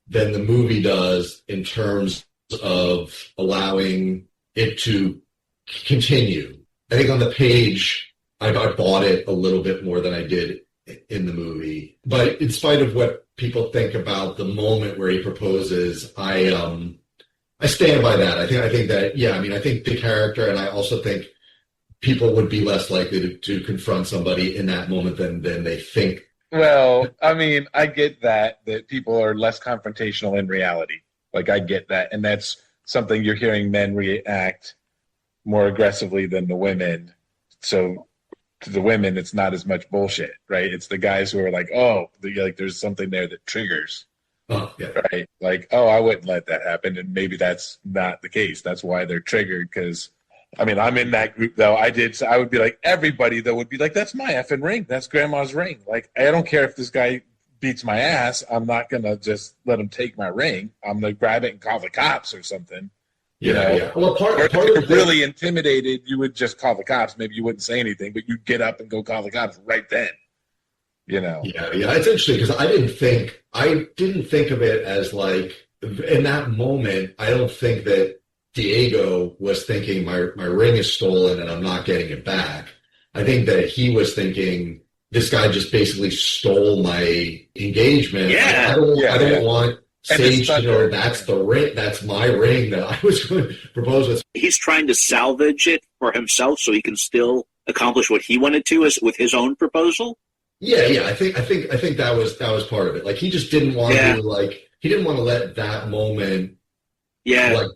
than the movie does in terms of allowing it to continue. I think on the page, I bought it a little bit more than I did in the movie. But in spite of what people think about the moment where he proposes, I stand by that. I think that, yeah, I mean, I think the character, and I also think people would be less likely to confront somebody in that moment than they think. Well, I mean, I get that people are less confrontational in reality. Like, I get that. And that's something you're hearing men react more aggressively than the women. So to the women, it's not as much bullshit, right? It's the guys who are like, oh, like there's something there that triggers. Oh, yeah. Right? Like, oh, I wouldn't let that happen. And maybe that's not the case. That's why they're triggered. Because, I mean, I'm in that group, though. I would be like, everybody, though, would be like, that's my effing ring. That's grandma's ring. Like, I don't care if this guy beats my ass. I'm not going to just let him take my ring. I'm going to grab it and call the cops or something. You know? Yeah. Well, part if of you're the really intimidated, you would just call the cops. Maybe you wouldn't say anything, but you'd get up and go call the cops right then. You know? Yeah. It's interesting because I didn't think of it as like, in that moment, I don't think that Diego was thinking my ring is stolen and I'm not getting it back. I think that he was thinking this guy just basically stole my engagement. Yeah. I don't want Sage to know that's the ring. That's my ring that I was going to propose with. He's trying to salvage it for himself so he can still accomplish what he wanted to with his own proposal. Yeah. I think that was part of it. Like he just didn't want to he didn't want to let that moment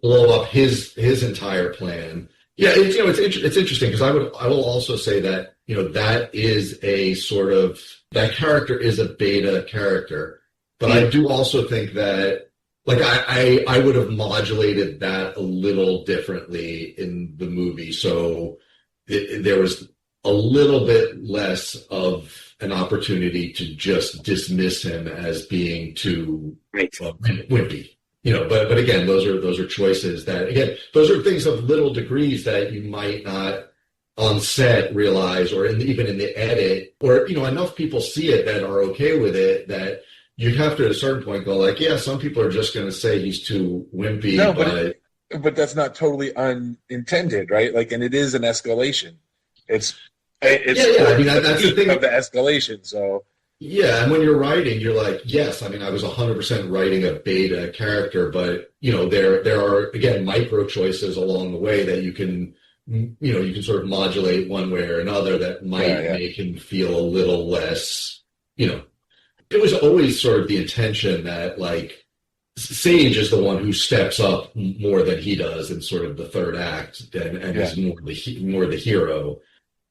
blow up his entire plan. Yeah, it's interesting because I will also say that that is a sort of, that character is a beta character, but I do also think that like I would have modulated that a little differently in the movie, so there was a little bit less of an opportunity to just dismiss him as being too wimpy. But again, those are choices that, again, those are things of little degrees that you might not on set realize, or even in the edit, or enough people see it that are okay with it that you have to at a certain point go like, yeah, some people are just going to say he's too wimpy. No, but that's not totally unintended, right? Like, and it is an escalation. It's I mean, that's the thing of the escalation. So. Yeah, and when you're writing, you're like, yes, I mean, I was 100% writing a beta character, but, there are, again, micro choices along the way that you can sort of modulate one way or another that might make him feel a little less, it was always sort of the intention that, like, Sage is the one who steps up more than he does in sort of the third act and is more the hero.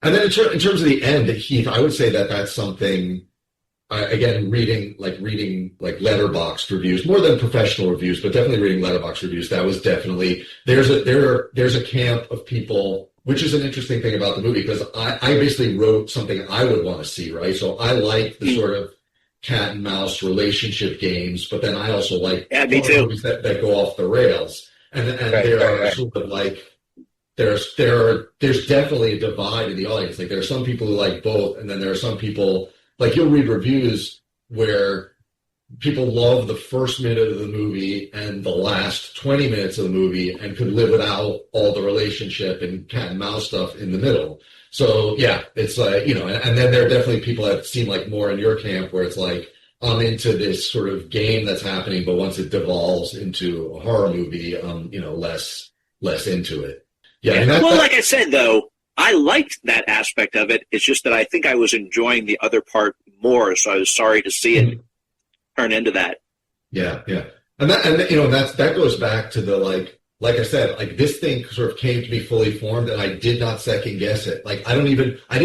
And then in terms of the end, Heath, I would say that that's something... again, reading Letterboxd reviews, more than professional reviews, but definitely reading Letterboxd reviews, that was definitely, there's a camp of people, which is an interesting thing about the movie, because I basically wrote something I would want to see, right? So I like the sort of cat and mouse relationship games, but then I also like movies that go off the rails. And there are sort of like, there's definitely a divide in the audience. Like there are some people who like both, and then there are some people, like you'll read reviews where people love the first minute of the movie and the last 20 minutes of the movie and could live without all the relationship and cat and mouse stuff in the middle. So yeah, it's like, and then there are definitely people that seem like more in your camp where it's like, I'm into this sort of game that's happening, but once it devolves into a horror movie, less into it. Yeah. Like I said, though, I liked that aspect of it. It's just that I think I was enjoying the other part more, so I was sorry to see it turn into that. Yeah. And that goes back to the like I said, like this thing sort of came to me fully formed, and I did not second guess it. Like I didn't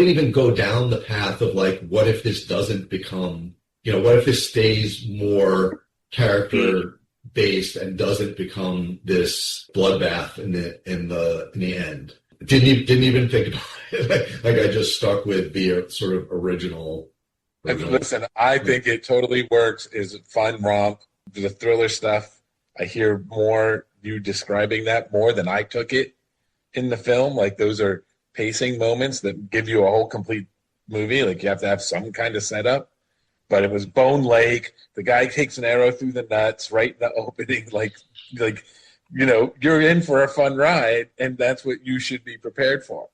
even go down the path of like, what if this doesn't become what if this stays more character based and doesn't become this bloodbath in the end? Didn't even think about it. Like I just stuck with the sort of original. Listen, I think it totally works. Is fun romp. The thriller stuff, I hear more you describing that more than I took it in the film. Like those are pacing moments that give you a whole complete movie. Like you have to have some kind of setup. But it was Bone Lake. The guy takes an arrow through the nuts right in the opening. Like you're in for a fun ride, and that's what you should be prepared for.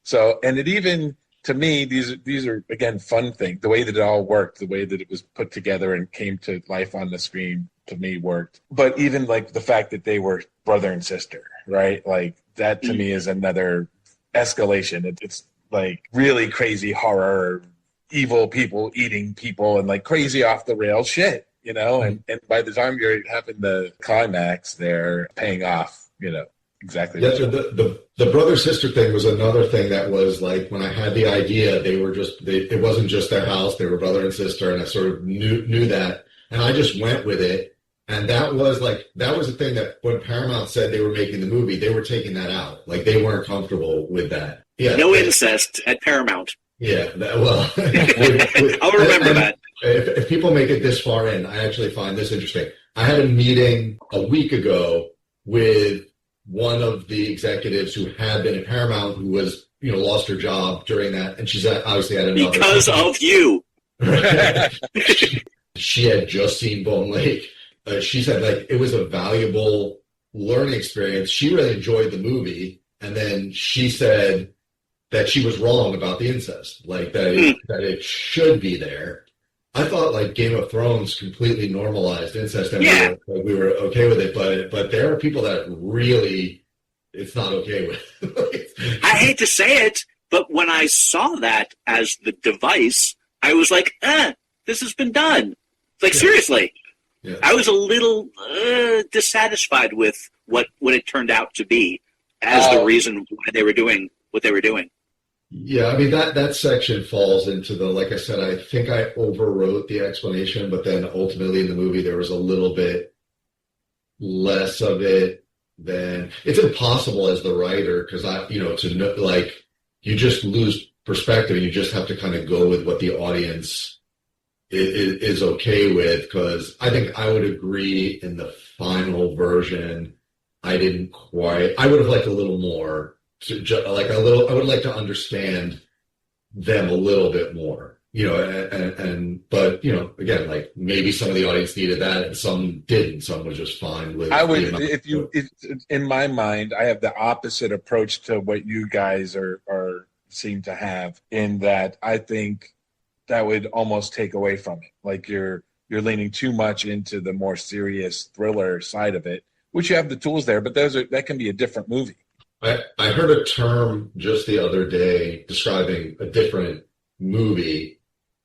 So, and it even, to me, these are again fun things. The way that it all worked, the way that it was put together and came to life on the screen, to me worked. But even like the fact that they were brother and sister, right? Like that to me is another escalation. It's like really crazy horror, evil people eating people, and like crazy off the rails shit, and by the time you're having the climax, they're paying off, exactly. Yeah, the brother sister thing was another thing that was like when I had the idea, it wasn't just their house, they were brother and sister, and I sort of knew that, and I just went with it. And that was the thing that when Paramount said they were making the movie, they were taking that out. Like they weren't comfortable with that. Yeah, no incest at Paramount. Yeah, I'll remember that. If people make it this far in, I actually find this interesting. I had a meeting a week ago with one of the executives who had been at Paramount, who was, lost her job during that, and she's obviously had another. Because of you. She had just seen Bone Lake. She said it was a valuable learning experience. She really enjoyed the movie, and then she said that she was wrong about the incest, that it should be there. I thought Game of Thrones completely normalized incest, and we were okay with it. But there are people that really it's not okay with. I hate to say it, but when I saw that as the device, I was like, this has been done. Seriously. Yeah. I was a little dissatisfied with what it turned out to be as the reason why they were doing what they were doing. Yeah, I mean, that section falls into like I said, I think I overwrote the explanation, but then ultimately in the movie there was a little bit less of it than, it's impossible as the writer, because to know, you just lose perspective and you just have to kind of go with what the audience is okay with, because I think I would agree in the final version, I would have liked a little more. I would like to understand them a little bit more, but again, maybe some of the audience needed that and some didn't. Some was just fine with. If in my mind, I have the opposite approach to what you guys seem to have, in that I think that would almost take away from it. You're leaning too much into the more serious thriller side of it, which you have the tools there, but that can be a different movie. I heard a term just the other day describing a different movie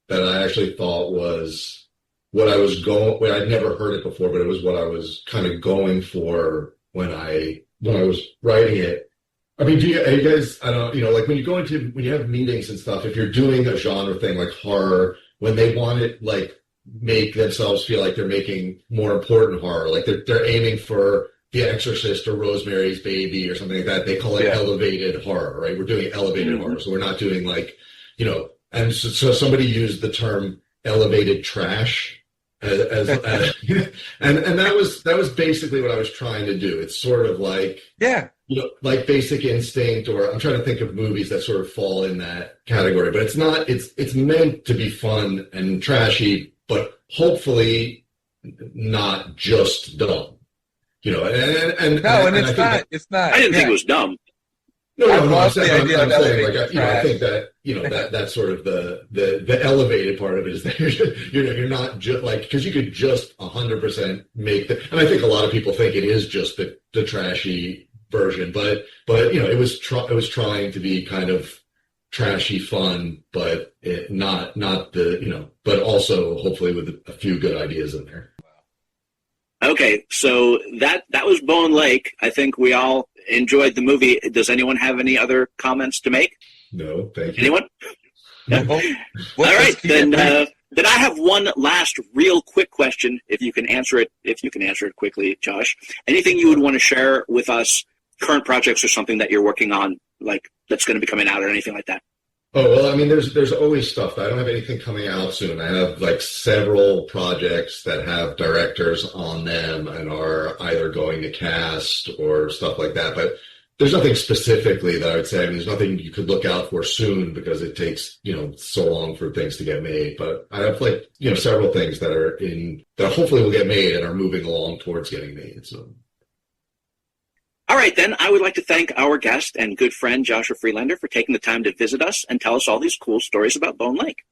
that I actually thought was what I was going. Well, I'd never heard it before, but it was what I was kind of going for when I was writing it. I mean, you guys, I don't, when you have meetings and stuff, if you're doing a genre thing like horror, when they want it, make themselves feel like they're making more important horror, they're aiming for The Exorcist or Rosemary's Baby or something like that. They call it elevated horror, right? We're doing elevated horror. So we're not doing and so somebody used the term elevated trash as and that was basically what I was trying to do. It's sort of like Basic Instinct, or I'm trying to think of movies that sort of fall in that category, but it's not, it's meant to be fun and trashy, but hopefully not just dumb. It's not. I didn't think it was dumb. No, I'm saying I think that that's sort of the elevated part of it is that you're not just because you could just 100% make and I think a lot of people think it is just the trashy version, but it was trying to be kind of trashy fun, but not but also hopefully with a few good ideas in there. Okay, so that was Bone Lake. I think we all enjoyed the movie. Does anyone have any other comments to make? No, thank you. Anyone? No. All right, then Then I have one last real quick question, if you can answer it quickly, Josh. Anything you would want to share with us, current projects or something that you're working on, like that's going to be coming out or anything like that? Oh, well, I mean, there's always stuff. I don't have anything coming out soon. I have like several projects that have directors on them and are either going to cast or stuff like that. But there's nothing specifically that I would say. I mean, there's nothing you could look out for soon because it takes, so long for things to get made. But I have like, several things that hopefully will get made and are moving along towards getting made. So. All right, then, I would like to thank our guest and good friend, Joshua Friedlander, for taking the time to visit us and tell us all these cool stories about Bone Lake.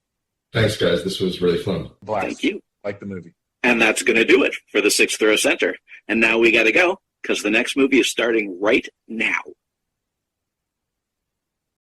Thanks, guys. This was really fun. Blast. Thank you. Like the movie. And that's going to do it for the Sixth Row Center. And now we got to go because the next movie is starting right now.